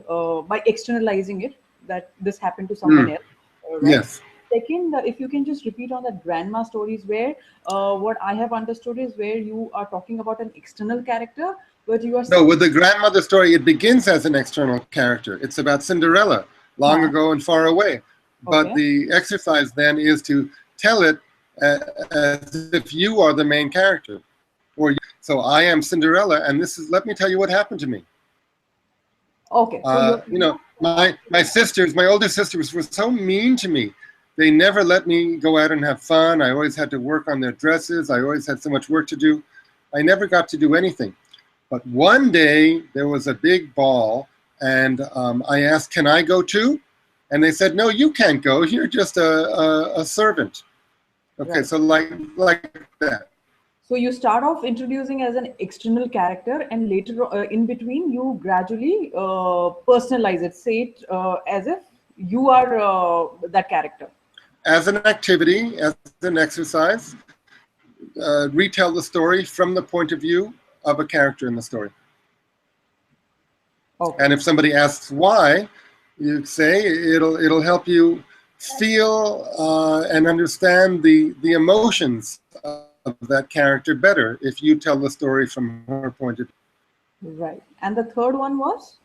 by externalizing it, that this happened to someone else. Right? Yes. Second, if you can just repeat on the grandma stories, where what I have understood is where you are talking about an external character, but you are no, with the grandmother story, it begins as an external character. It's about Cinderella, long ago and far away. But the exercise then is to tell it as if you are the main character. So I am Cinderella, and let me tell you what happened to me. Okay. So my older sisters were so mean to me. They never let me go out and have fun. I always had to work on their dresses. I always had so much work to do. I never got to do anything. But one day there was a big ball, and I asked, "Can I go too?" And they said, "No, you can't go. You're just a servant." Okay, right. So like that. So you start off introducing as an external character, and later in between you gradually personalize it, say it as if you are that character. As an activity, as an exercise, retell the story from the point of view of a character in the story. Okay. And if somebody asks why, you say it'll help you feel and understand the emotions that character better if you tell the story from her point of view. Right. And the third one was?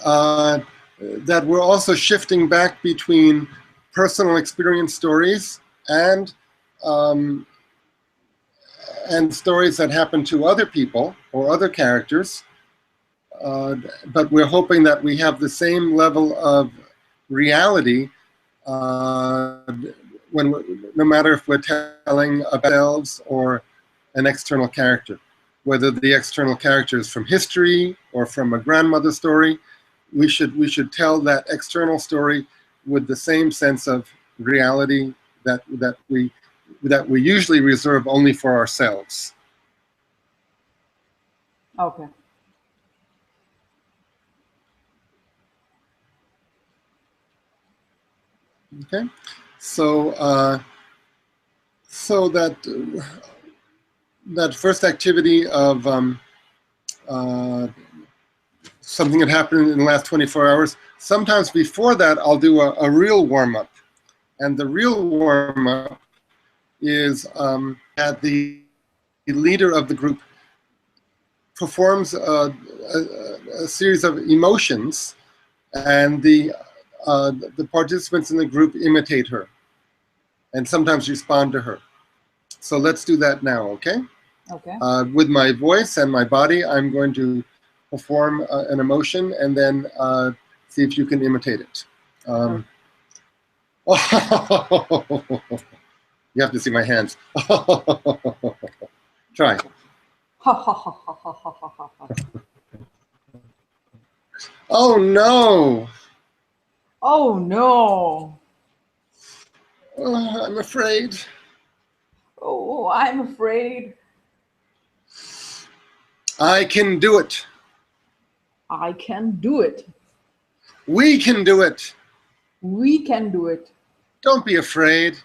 That we're also shifting back between personal experience stories and stories that happen to other people or other characters. But we're hoping that we have the same level of reality no matter if we're telling about ourselves or an external character. Whether the external character is from history or from a grandmother story, we should tell that external story with the same sense of reality that we usually reserve only for ourselves. Okay. Okay, so so that first activity of something that happened in the last 24 hours. Sometimes before that, I'll do a real warm-up, and the real warm-up is that the leader of the group performs a series of emotions, and the participants in the group imitate her and sometimes respond to her. So let's do that now, okay? Okay. With my voice and my body, I'm going to perform an emotion and then see if you can imitate it. Oh, you have to see my hands. Try. Oh no! Oh no! I'm afraid. Oh, I'm afraid. I can do it. I can do it. We can do it. We can do it. Don't be afraid.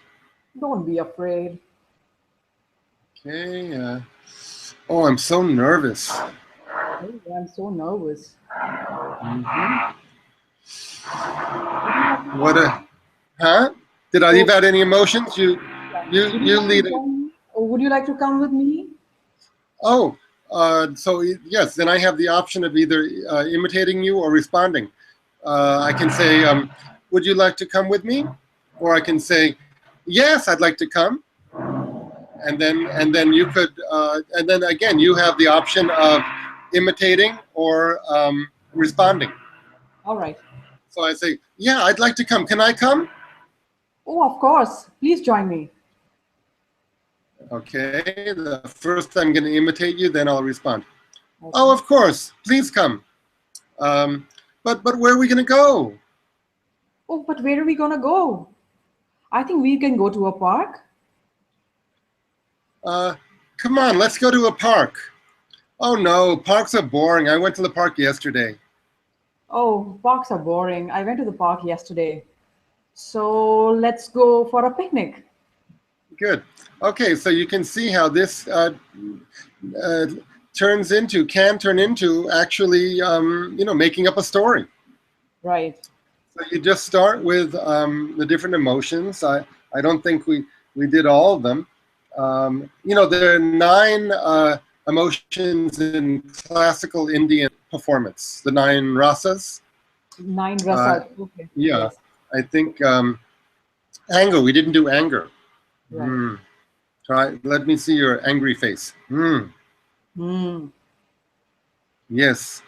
Don't be afraid. Okay. Oh, I'm so nervous. Oh, I'm so nervous. Mm-hmm. What a, huh? Did I leave out any emotions? You lead it. Would you like to come with me? Oh, so yes, then I have the option of either imitating you or responding. I can say, would you like to come with me? Or I can say, yes, I'd like to come. And then you could, and then again, you have the option of imitating or responding. All right. So I say, yeah, I'd like to come. Can I come? Oh, of course. Please join me. Okay, the first I'm going to imitate you, then I'll respond. Okay. Oh, of course. Please come. But where are we going to go? Oh, but where are we going to go? I think we can go to a park. Come on, let's go to a park. Oh no, parks are boring. I went to the park yesterday. Oh, parks are boring. I went to the park yesterday. So let's go for a picnic. Good. Okay, so you can see how this can turn into actually, making up a story. Right. So you just start with the different emotions. I don't think we did all of them. There are 9 emotions in classical Indian performance, the 9 rasas. 9 rasas, okay. Yeah, yes. I think anger, we didn't do anger. Right. Try, let me see your angry face. Yes,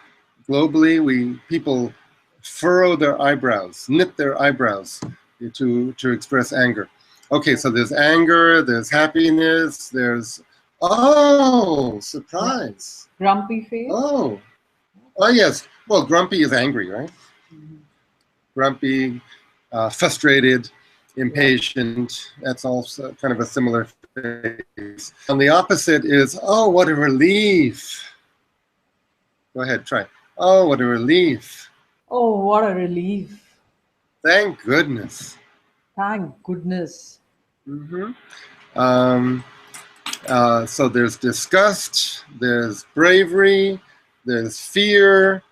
globally, people furrow their eyebrows, knit their eyebrows to express anger. Okay, so there's anger, there's happiness, there's, oh, surprise. Grumpy face? Oh yes. Well, grumpy is angry, right? Mm-hmm. Grumpy, frustrated, impatient. That's also kind of a similar face. And the opposite is, oh, what a relief. Go ahead, try. Oh, what a relief. Oh, what a relief. Thank goodness. Thank goodness. Mm-hmm. So there's disgust, there's bravery, there's fear,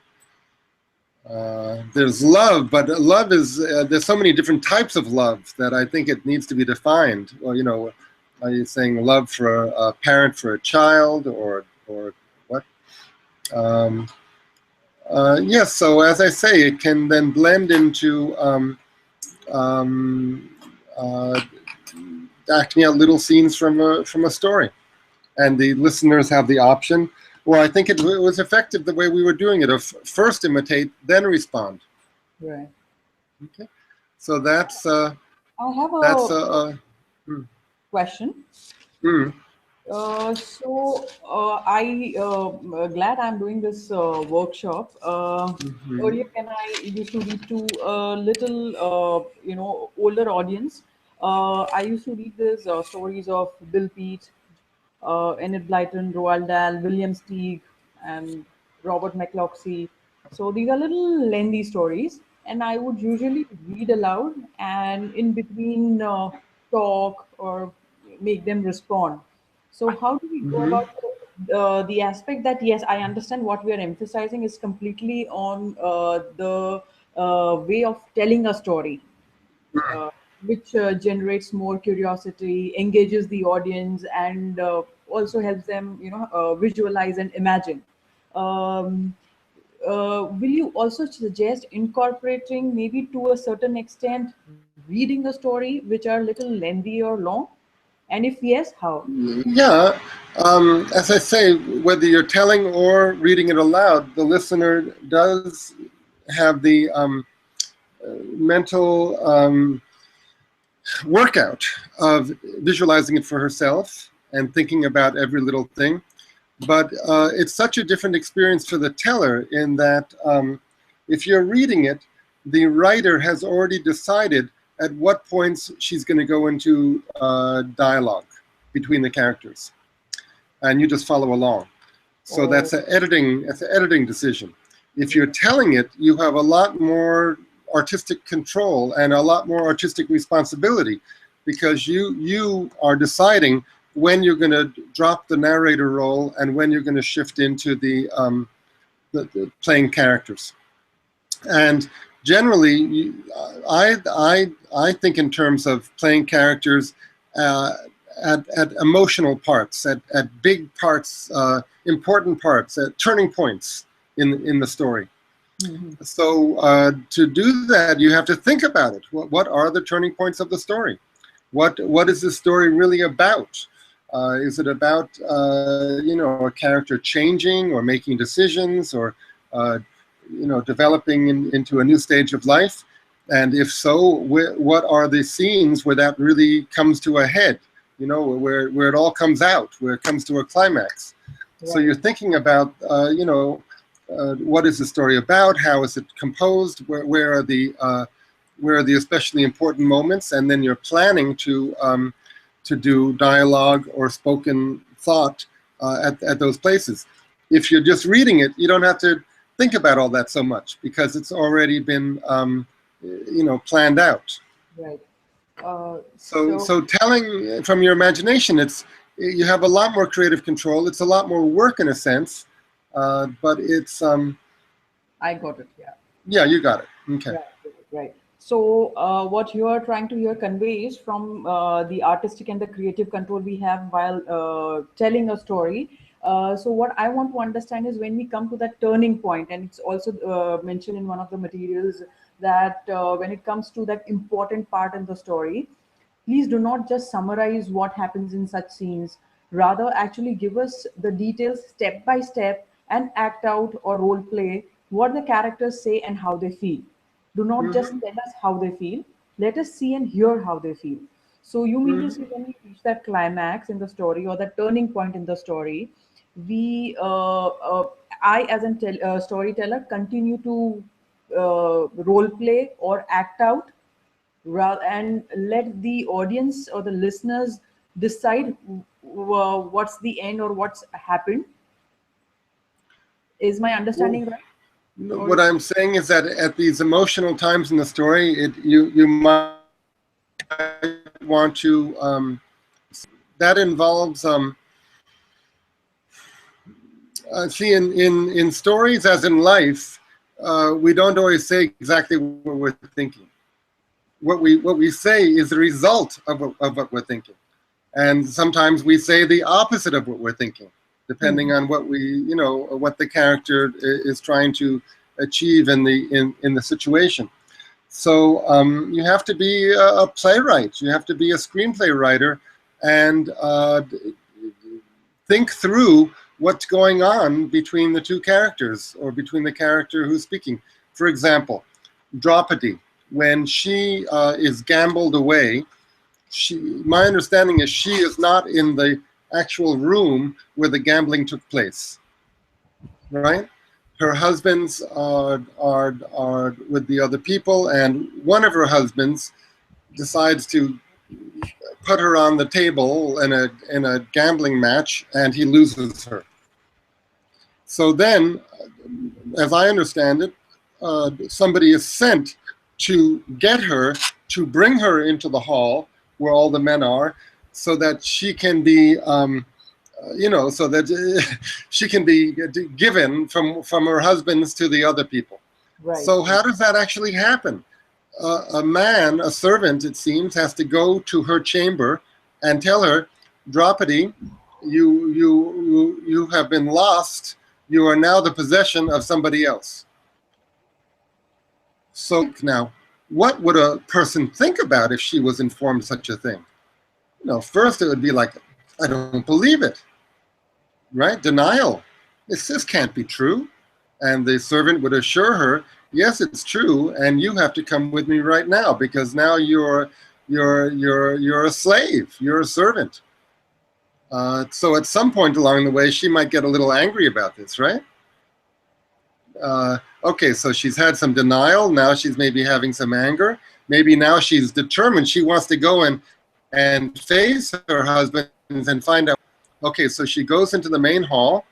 there's love, but love is, there's so many different types of love that I think it needs to be defined. Well, are you saying love for a parent for a child, or what? Yes, so as I say, it can then blend into acting out little scenes from a story, and the listeners have the option. Well, I think it was effective the way we were doing it, of first imitate, then respond. Right. Okay, so that's I have a question. Mm. I glad I'm doing this workshop. Earlier, when I used to read to a little, older audience, I used to read these stories of Bill Peet, Enid Blyton, Roald Dahl, William Steig, and Robert McCloskey. So these are little lengthy stories, and I would usually read aloud and in between talk or make them respond. So how do we go about the aspect that yes, I understand what we are emphasizing is completely on the way of telling a story, uh, which generates more curiosity, engages the audience, and also helps them, visualize and imagine. Um, will you also suggest incorporating, maybe to a certain extent, reading a story which are little lengthy or long? And if yes, how? Yeah, as I say, whether you're telling or reading it aloud, the listener does have the mental workout of visualizing it for herself and thinking about every little thing. But it's such a different experience for the teller, in that if you're reading it, the writer has already decided at what points she's going to go into dialogue between the characters, and you just follow along. So that's an editing decision. If you're telling it, you have a lot more artistic control and a lot more artistic responsibility, because you are deciding when you're going to drop the narrator role and when you're going to shift into the playing characters. And generally, I think in terms of playing characters at emotional parts, at big parts, important parts, at turning points in the story. Mm-hmm. So to do that, you have to think about it. What are the turning points of the story? What is the story really about? Is it about a character changing or making decisions, or developing into a new stage of life? And if so, what are the scenes where that really comes to a head? Where it all comes out, where it comes to a climax. Right. So you're thinking about what is the story about? How is it composed? Where are the especially important moments? And then you're planning to do dialogue or spoken thought at those places. If you're just reading it, you don't have to think about all that so much, because it's already been planned out. Right. So telling from your imagination, you have a lot more creative control. It's a lot more work in a sense, but it's. I got it. Yeah. Yeah, you got it. Okay. Right. So what you are trying to here convey is, from the artistic and the creative control we have while telling a story. So what I want to understand is, when we come to that turning point, and it's also mentioned in one of the materials, that when it comes to that important part in the story, please do not just summarize what happens in such scenes. Rather, actually give us the details step by step, and act out or role play what the characters say and how they feel. Do not just tell us how they feel. Let us see and hear how they feel. So you mean to say, when we reach that climax in the story, or that turning point in the story, I as a storyteller, continue to role play or act out, and let the audience or the listeners decide what's the end or what's happened. Is my understanding right? What I'm saying is that at these emotional times in the story, you might want to. That involves. See, in stories, as in life, we don't always say exactly what we're thinking. What we say is the result of what we're thinking. And sometimes we say the opposite of what we're thinking, depending on what what the character is trying to achieve in the situation. So you have to be a playwright. You have to be a screenplay writer, and think through what's going on between the two characters, or between the character who's speaking. For example, Draupadi, when she is gambled away, my understanding is she is not in the actual room where the gambling took place, right? Her husbands are with the other people, and one of her husbands decides to put her on the table in a gambling match, and he loses her. So then, as I understand it, somebody is sent to get her, to bring her into the hall where all the men are, so that she can be, so that she can be given from her husbands to the other people. Right. So how does that actually happen? A man, a servant, it seems, has to go to her chamber and tell her, Draupadi, you have been lost. You are now the possession of somebody else. So now, what would a person think about if she was informed such a thing? First it would be like, I don't believe it, right? Denial. This can't be true. And the servant would assure her, yes, it's true, and you have to come with me right now, because now you're a slave, you're a servant. So at some point along the way, she might get a little angry about this, right? Okay, so she's had some denial. Now she's maybe having some anger. Maybe now she's determined. She wants to go and face her husband and find out. Okay, so she goes into the main hall,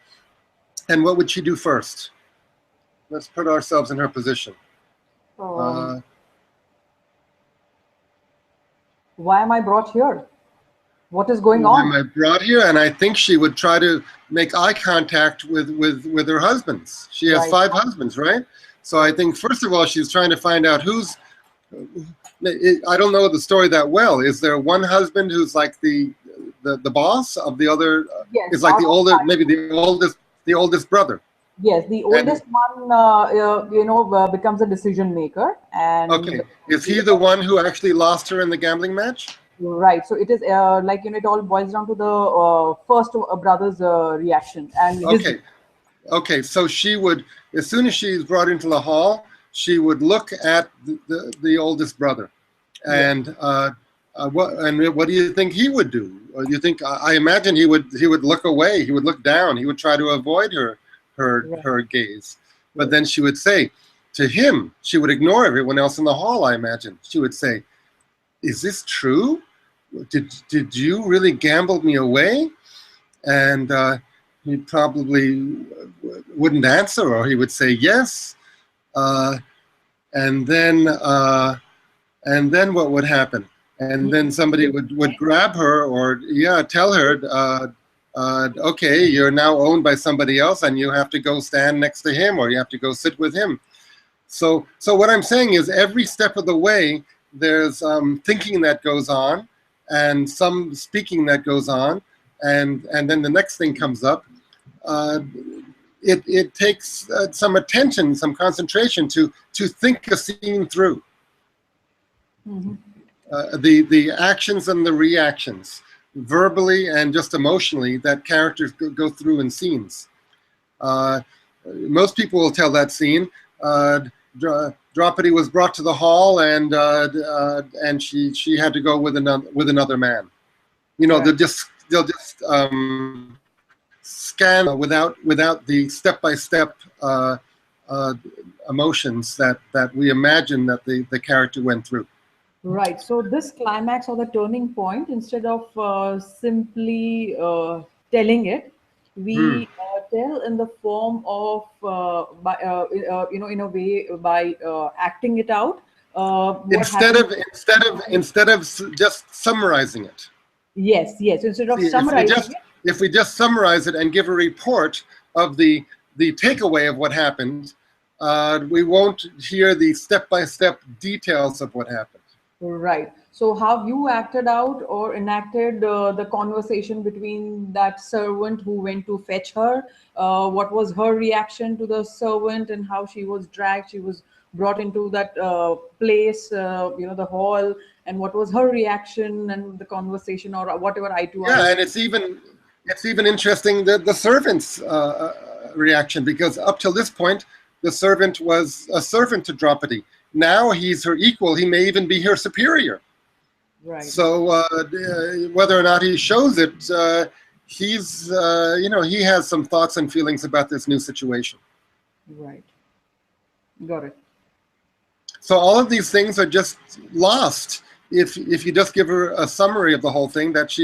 and what would she do first? Let's put ourselves in her position. Why am I brought here? What is going on? Why am I brought here? And I think she would try to make eye contact with her husbands. She has 5 husbands, right? So I think, first of all, she's trying to find out who's, I don't know the story that well. Is there one husband who's like the boss of the other? Yes, is like the older, maybe the oldest brother. Yes, the oldest one, becomes a decision maker. And okay, is he the one who actually lost her in the gambling match? Right. So it is it all boils down to the first brother's reaction. And okay. So she would, as soon as she's brought into the hall, she would look at the oldest brother, and what do you think he would do? You think, I imagine he would look away. He would look down. He would try to avoid her gaze. But then she would say to him, she would ignore everyone else in the hall, I imagine. She would say, is this true? Did you really gamble me away? And he probably wouldn't answer, or he would say yes. And then what would happen? And then somebody would grab her, or tell her, okay, you're now owned by somebody else, and you have to go stand next to him, or you have to go sit with him. So what I'm saying is, every step of the way, there's thinking that goes on, and some speaking that goes on, and then the next thing comes up. It takes some attention, some concentration to think a scene through. Mm-hmm. The actions and the reactions, verbally and just emotionally, that characters go through in scenes. Most people will tell that scene. Draupadi was brought to the hall, and she had to go with another man. They'll just scan without the step-by-step emotions that we imagine that the character went through. Right. So this climax or the turning point, instead of simply telling it, we tell in the form of in a way by acting it out. Instead of just summarizing it. Yes. Instead of summarizing it. If we just summarize it and give a report of the takeaway of what happened, we won't hear the step-by-step details of what happened. Right. So how you acted out or enacted the conversation between that servant who went to fetch her? What was her reaction to the servant and how she was dragged? She was brought into that place, the hall, and what was her reaction and the conversation or whatever eye to eye? Yeah, and it's even interesting that the servant's reaction, because up till this point, the servant was a servant to Draupadi. Now he's her equal. He may even be her superior. Right. So whether or not he shows it, he's he has some thoughts and feelings about this new situation. Right. Got it. So all of these things are just lost if you just give her a summary of the whole thing, that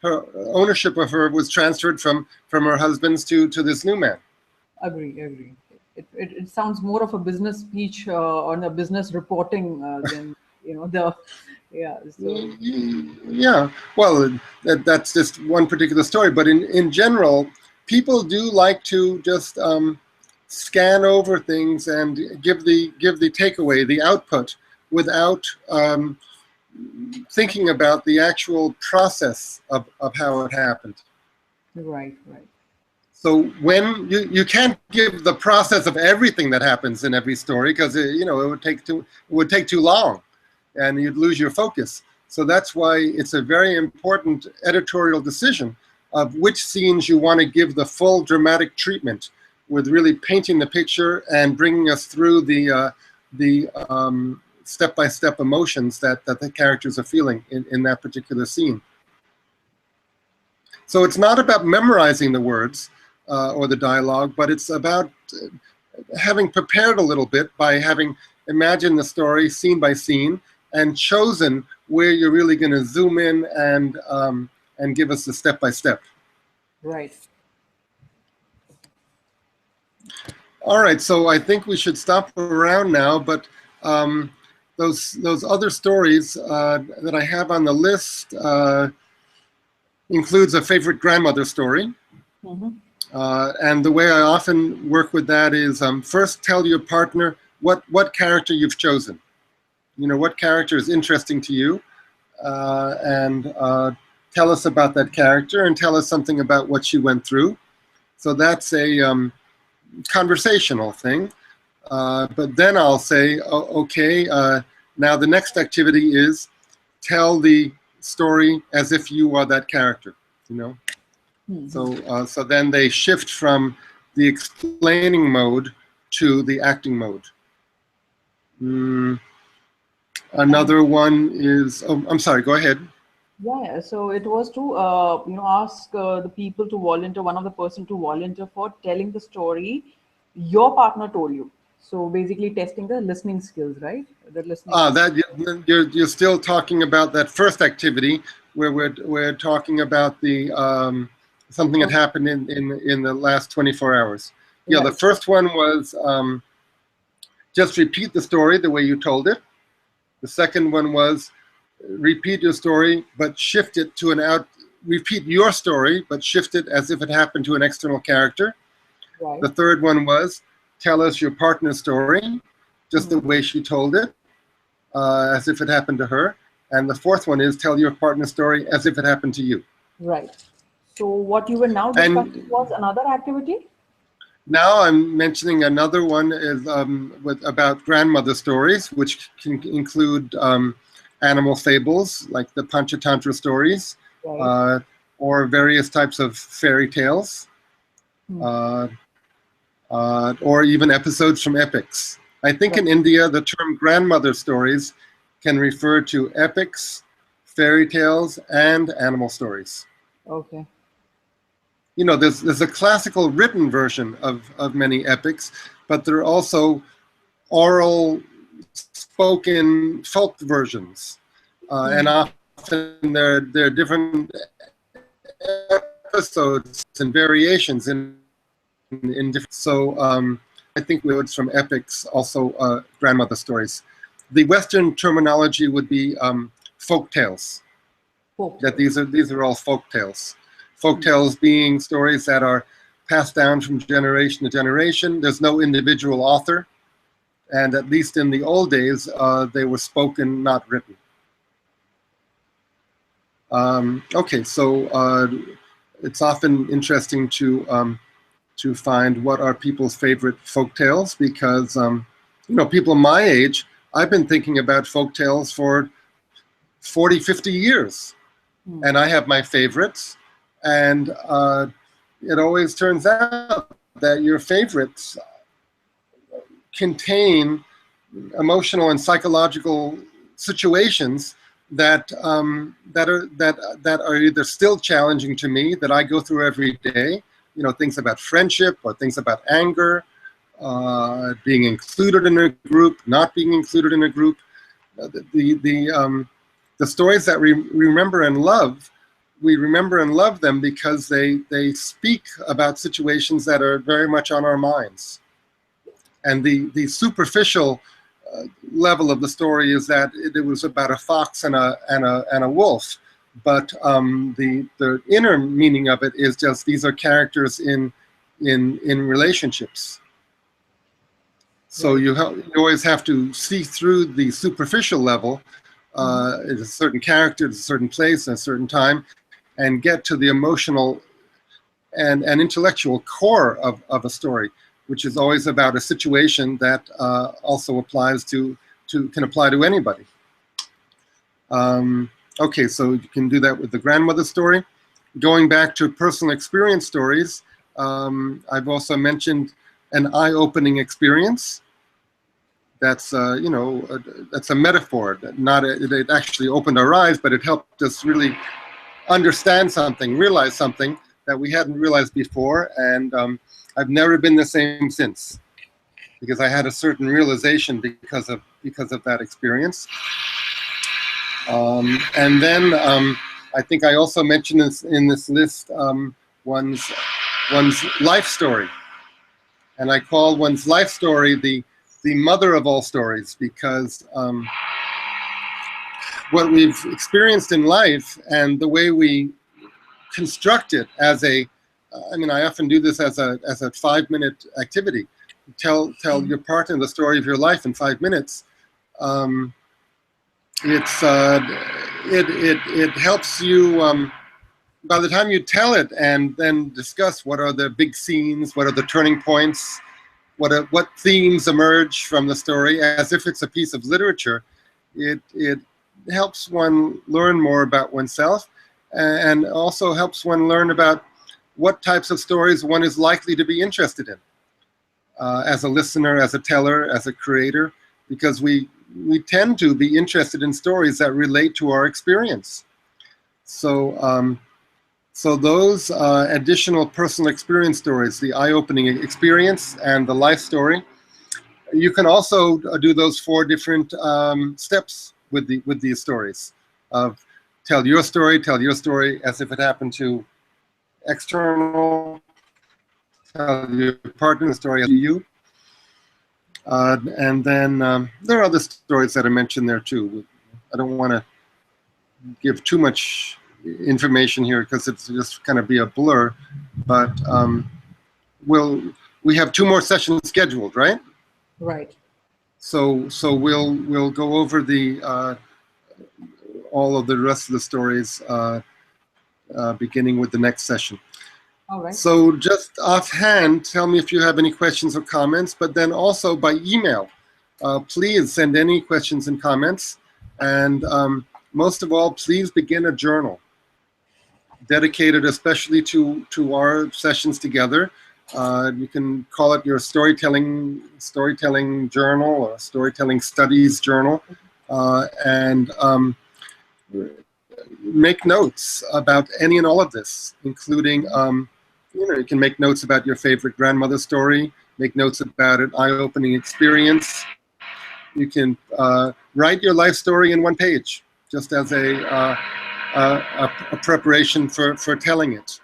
her ownership of her was transferred from her husband's to this new man. Agree. It sounds more of a business speech on a business reporting than the yeah. So. Yeah. Well, that's just one particular story, but in general, people do like to just scan over things and give the takeaway, the output, without thinking about the actual process of how it happened. Right. So when you can't give the process of everything that happens in every story, because it would take too long, and you'd lose your focus. So that's why it's a very important editorial decision of which scenes you want to give the full dramatic treatment, with really painting the picture and bringing us through the step-by-step emotions that the characters are feeling in that particular scene. So it's not about memorizing the words or the dialogue, but it's about having prepared a little bit by having imagined the story scene by scene and chosen where you're really going to zoom in and give us the step-by-step. Right. All right, so I think we should stop around now, but those other stories that I have on the list includes a favorite grandmother story. Mm-hmm. And the way I often work with that is first tell your partner what character you've chosen. What character is interesting to you, and tell us about that character and tell us something about what she went through. So that's a conversational thing. But then I'll say, okay, now the next activity is tell the story as if you are that character, Mm-hmm. So then they shift from the explaining mode to the acting mode. Another one is, I'm sorry, go ahead. Yeah, so it was to ask the people to volunteer, one of the person to volunteer for telling the story your partner told you. So basically testing the listening skills, right? The listening. That you're still talking about that first activity where we're talking about the something that happened in the last 24 hours. Yeah, right. The first one was just repeat the story the way you told it. The second one was repeat your story, but shift it to repeat your story, but shift it as if it happened to an external character. Right. The third one was tell us your partner's story, just the way she told it, as if it happened to her. And the fourth one is tell your partner's story as if it happened to you. Right. So what you were now discussing was another activity? Now I'm mentioning another one is about grandmother stories, which can include animal fables like the Panchatantra stories, right. Or various types of fairy tales, or even episodes from epics. I think in India, the term grandmother stories can refer to epics, fairy tales, and animal stories. Okay. There's a classical written version of many epics, but there are also oral, spoken folk versions. And often there are different episodes and variations in different. So I think words from epics, also grandmother stories. The Western terminology would be folk tales. That these are all folk tales. Folk tales being stories that are passed down from generation to generation. There's no individual author, and at least in the old days, they were spoken, not written. Okay, so it's often interesting to find what are people's favorite folk tales, because people my age, I've been thinking about folk tales for 40, 50 years, and I have my favorites, and it always turns out that your favorites contain emotional and psychological situations that are either still challenging to me, that I go through every day. Things about friendship, or things about anger, being included in a group, not being included in a group. The stories that we remember and love, we remember and love them because they speak about situations that are very much on our minds. And the superficial level of the story is that it was about a fox and a wolf, but the inner meaning of it is just these are characters in relationships. So you always have to see through the superficial level. It's a certain character, it's a certain place, a certain time, and get to the emotional and intellectual core of a story, which is always about a situation that also applies can apply to anybody. Okay, so you can do that with the grandmother story. Going back to personal experience stories, I've also mentioned an eye-opening experience. That's that's a metaphor. It actually opened our eyes, but it helped us really understand something, realize something that we hadn't realized before, and I've never been the same since, because I had a certain realization because of that experience. And then I think I also mentioned this in this list, one's life story, and I call one's life story the mother of all stories, because what we've experienced in life and the way we construct it as I often do this as a 5-minute activity. Tell your partner the story of your life in 5 minutes. It helps you, by the time you tell it and then discuss what are the big scenes, what are the turning points, what themes emerge from the story, as if it's a piece of literature. It helps one learn more about oneself, and also helps one learn about what types of stories one is likely to be interested in, as a listener, as a teller, as a creator, because we tend to be interested in stories that relate to our experience. So so those additional personal experience stories, the eye-opening experience and the life story, you can also do those 4 different steps with these stories of tell your story as if it happened to external, tell your partner the story as to you. And then there are other stories that are mentioned there too. I don't want to give too much information here because it's just kind of be a blur, but we have 2 more sessions scheduled, right? Right. So we'll go over the all of the rest of the stories beginning with the next session. All right. So just offhand, tell me if you have any questions or comments, but then also by email. Please send any questions and comments, and most of all, please begin a journal dedicated especially to our sessions together. You can call it your storytelling journal or storytelling studies journal, and make notes about any and all of this, including you can make notes about your favorite grandmother story, make notes about an eye-opening experience. You can write your life story in 1 page, just as a preparation for telling it.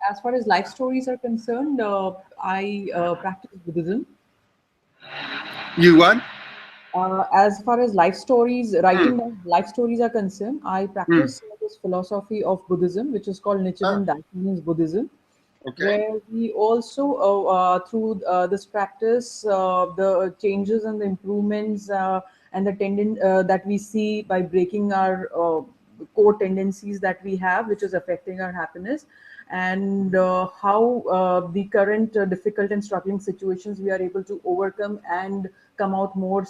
As far as life stories are concerned, I practice Buddhism. You what? As far as life stories, writing down life stories are concerned, I practice this philosophy of Buddhism, which is called Nichiren Daishonin's Buddhism. Okay. Where we also, through this practice, the changes and the improvements and the that we see by breaking our core tendencies that we have, which is affecting our happiness, and how the current difficult and struggling situations we are able to overcome and come out more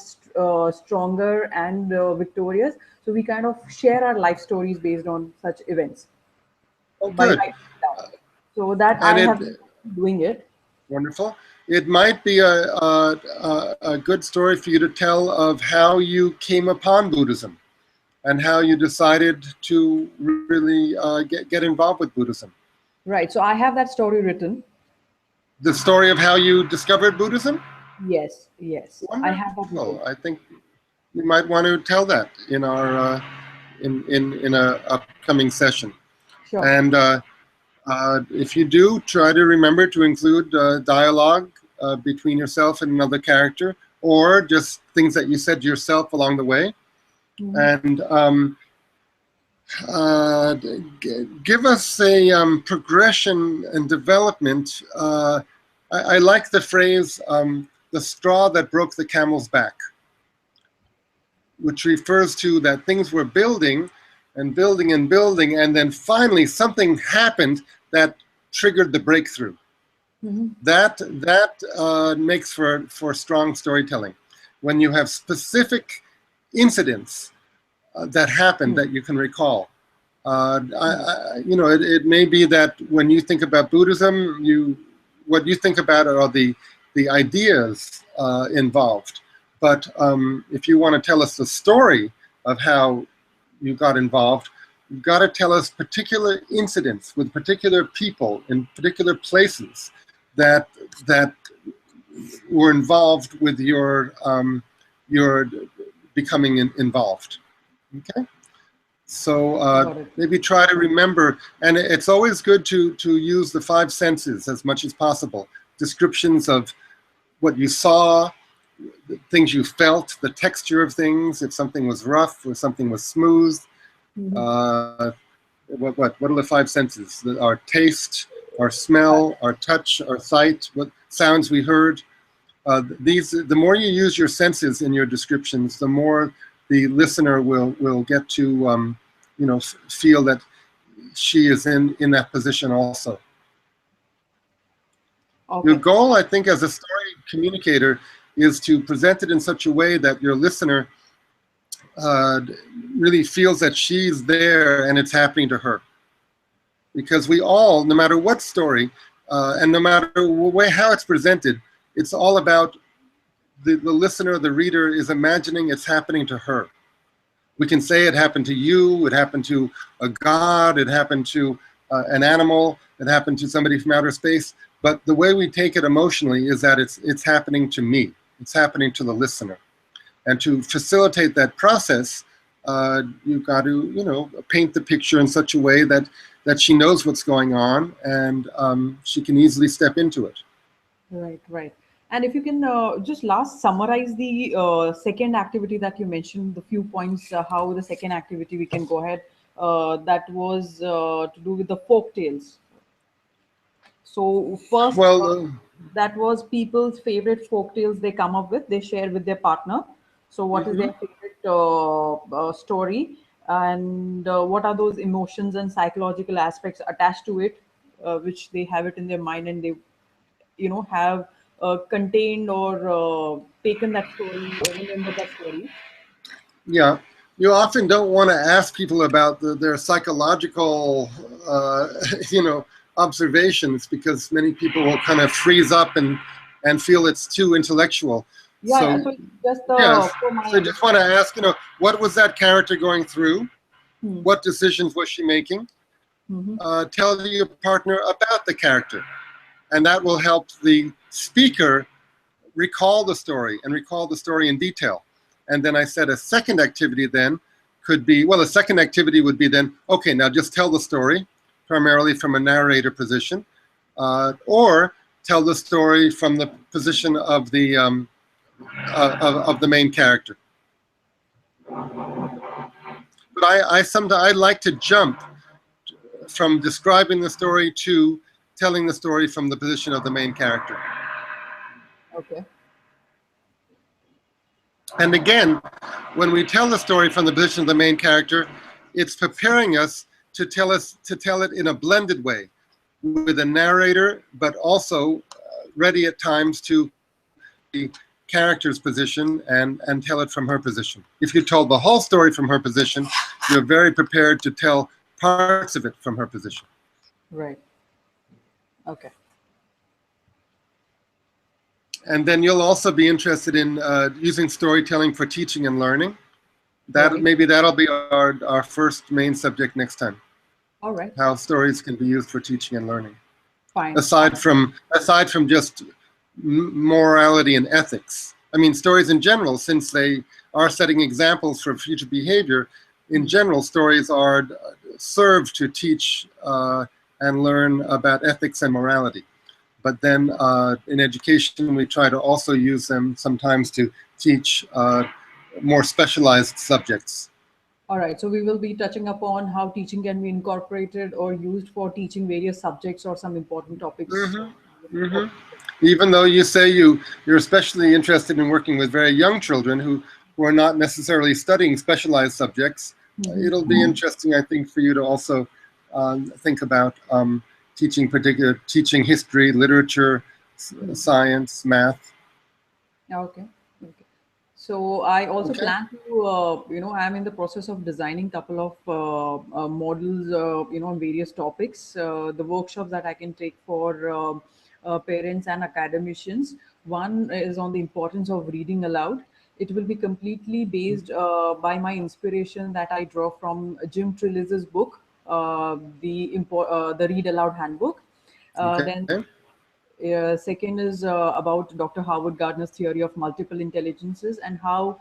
stronger and victorious. So we kind of share our life stories based on such events Oh, by good. writing it down. So that And I it have been doing it. wonderful. It might be a good story for you to tell of how you came upon Buddhism and how you decided to really get involved with Buddhism. Right. So I have that story written. The story of how you discovered Buddhism? Yes, yes. I have that written. Wonderful. I think you might want to tell that in our in a upcoming session. Sure. And if you do, try to remember to include dialogue between yourself and another character, or just things that you said to yourself along the way. And give us a progression and development. I like the phrase, the straw that broke the camel's back, which refers to that things were building and building and building, and then finally something happened that triggered the breakthrough. That makes for strong storytelling. When you have specific incidents that happened that you can recall. It may be that when you think about Buddhism, what you think about are the ideas involved. But if you want to tell us the story of how you got involved, you've got to tell us particular incidents with particular people in particular places that were involved with your becoming involved. Okay. So maybe try to remember, and it's always good to use the five senses as much as possible. Descriptions of what you saw, the things you felt, the texture of things, if something was rough or something was smooth. What are the five senses? Our taste, our smell, our touch, our sight, what sounds we heard. The more you use your senses in your descriptions, the more the listener will get to feel that she is in that position also. Okay. Your goal, I think, as a story communicator is to present it in such a way that your listener really feels that she's there and it's happening to her. Because we all, no matter what story, and no matter how it's presented, it's all about the listener, the reader is imagining it's happening to her. We can say it happened to you, it happened to a god, it happened to an animal, it happened to somebody from outer space, but the way we take it emotionally is that it's happening to me, it's happening to the listener. And to facilitate that process, you've got to, paint the picture in such a way that she knows what's going on and she can easily step into it. Right, right. And if you can just last summarize the second activity that you mentioned, the few points, how the second activity we can go ahead, that was to do with the folk tales. So first, that was people's favorite folk tales they come up with, they share with their partner. So what is their favorite story, and what are those emotions and psychological aspects attached to it, which they have it in their mind and they, have contained or taken that story or remember that story. Yeah, you often don't want to ask people about their psychological, observations, because many people will kind of freeze up and feel it's too intellectual. Yeah, so just so I just want to ask, what was that character going through? What decisions was she making? Tell your partner about the character, and that will help the speaker recall the story and recall the story in detail. And then I said a second activity then could be, a second activity would be then, okay, now just tell the story, primarily from a narrator position, or tell the story from the position of the main character. But I like to jump from describing the story to telling the story from the position of the main character. Okay. And again, when we tell the story from the position of the main character, it's preparing us to tell it in a blended way, with a narrator, but also ready at times to the character's position and tell it from her position. If you told the whole story from her position, you're very prepared to tell parts of it from her position. Right. Okay. And then you'll also be interested in using storytelling for teaching and learning. Maybe that'll be our first main subject next time. All right. How stories can be used for teaching and learning. Fine. Aside from just morality and ethics. I mean, stories in general, since they are setting examples for future behavior, in general, stories are served to teach and learn about ethics and morality. But then in education, we try to also use them sometimes to teach more specialized subjects. All right, so we will be touching upon how teaching can be incorporated or used for teaching various subjects or some important topics. Even though you say you're especially interested in working with very young children who are not necessarily studying specialized subjects, it'll be interesting, I think, for you to also think about teaching history, literature, science, math. Okay. So I also plan to, I'm in the process of designing a couple of models, on various topics. The workshops that I can take for parents and academicians. One is on the importance of reading aloud. It will be completely based by my inspiration that I draw from Jim Trelease's book, the Read Aloud Handbook. Then second is about Dr. Howard Gardner's theory of multiple intelligences and how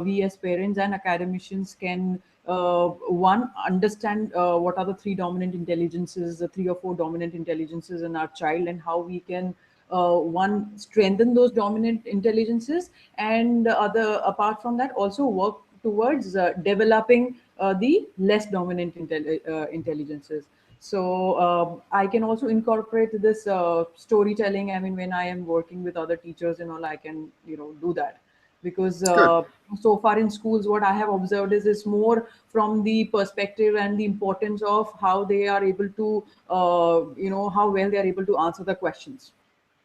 we as parents and academicians can one, understand what are the three dominant intelligences, the 3 or 4 dominant intelligences in our child, and how we can one, strengthen those dominant intelligences, and apart from that, also work towards developing the less dominant intelligences. So I can also incorporate this storytelling. I mean, when I am working with other teachers and all, I can do that, because so far in schools, what I have observed is more from the perspective and the importance of how they are able to, how well they are able to answer the questions,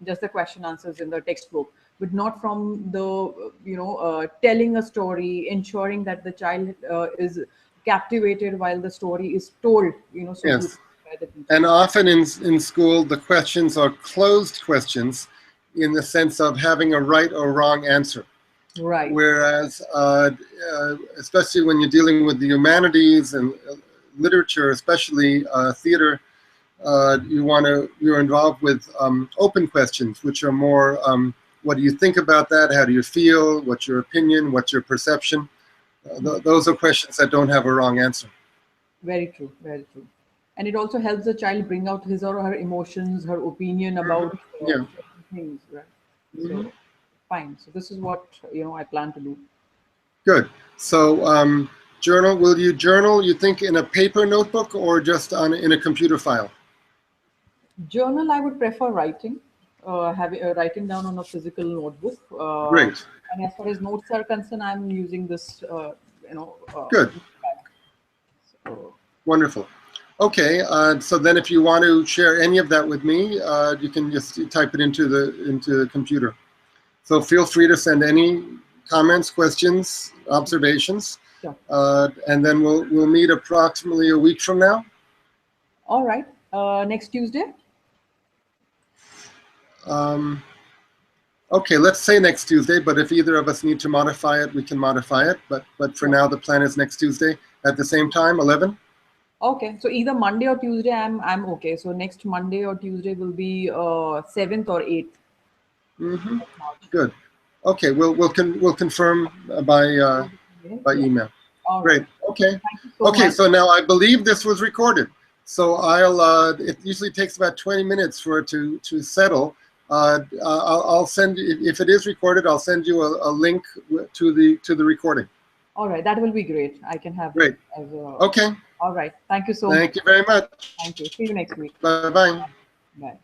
just the question answers in the textbook, but not from the telling a story, ensuring that the child is captivated while the story is told. So yes. And often in school, the questions are closed questions in the sense of having a right or wrong answer. Right. Whereas, especially when you're dealing with the humanities and literature, especially theater, you're involved with open questions, which are more, what do you think about that? How do you feel? What's your opinion? What's your perception? Those are questions that don't have a wrong answer. Very true. Very true. And it also helps the child bring out his or her emotions, her opinion about things, right? So, fine. So this is what I plan to do. Good. So journal. Will you journal? You think in a paper notebook or just in a computer file? Journal, I would prefer writing. Writing down on a physical notebook. Great. And as far as notes are concerned, I'm using this. Good. So. Wonderful. Okay, so then if you want to share any of that with me, you can just type it into the computer. So feel free to send any comments, questions, observations, and then we'll meet approximately a week from now. All right, next Tuesday. Okay, let's say next Tuesday, but if either of us need to modify it, we can modify it. But for now, the plan is next Tuesday at the same time, 11. Okay, so either Monday or Tuesday, I'm okay. So next Monday or Tuesday will be 7th or 8th. Good. Okay, we'll confirm by email. All Great. Right. Okay. So much. So now I believe this was recorded. So it usually takes about 20 minutes for it to settle. I'll send you, if it is recorded, I'll send you a link to the recording. All right, that will be great. I can have great. It as a... Okay. All right. Thank you so much. Thank you very much. Thank you. See you next week. Bye-bye. Bye.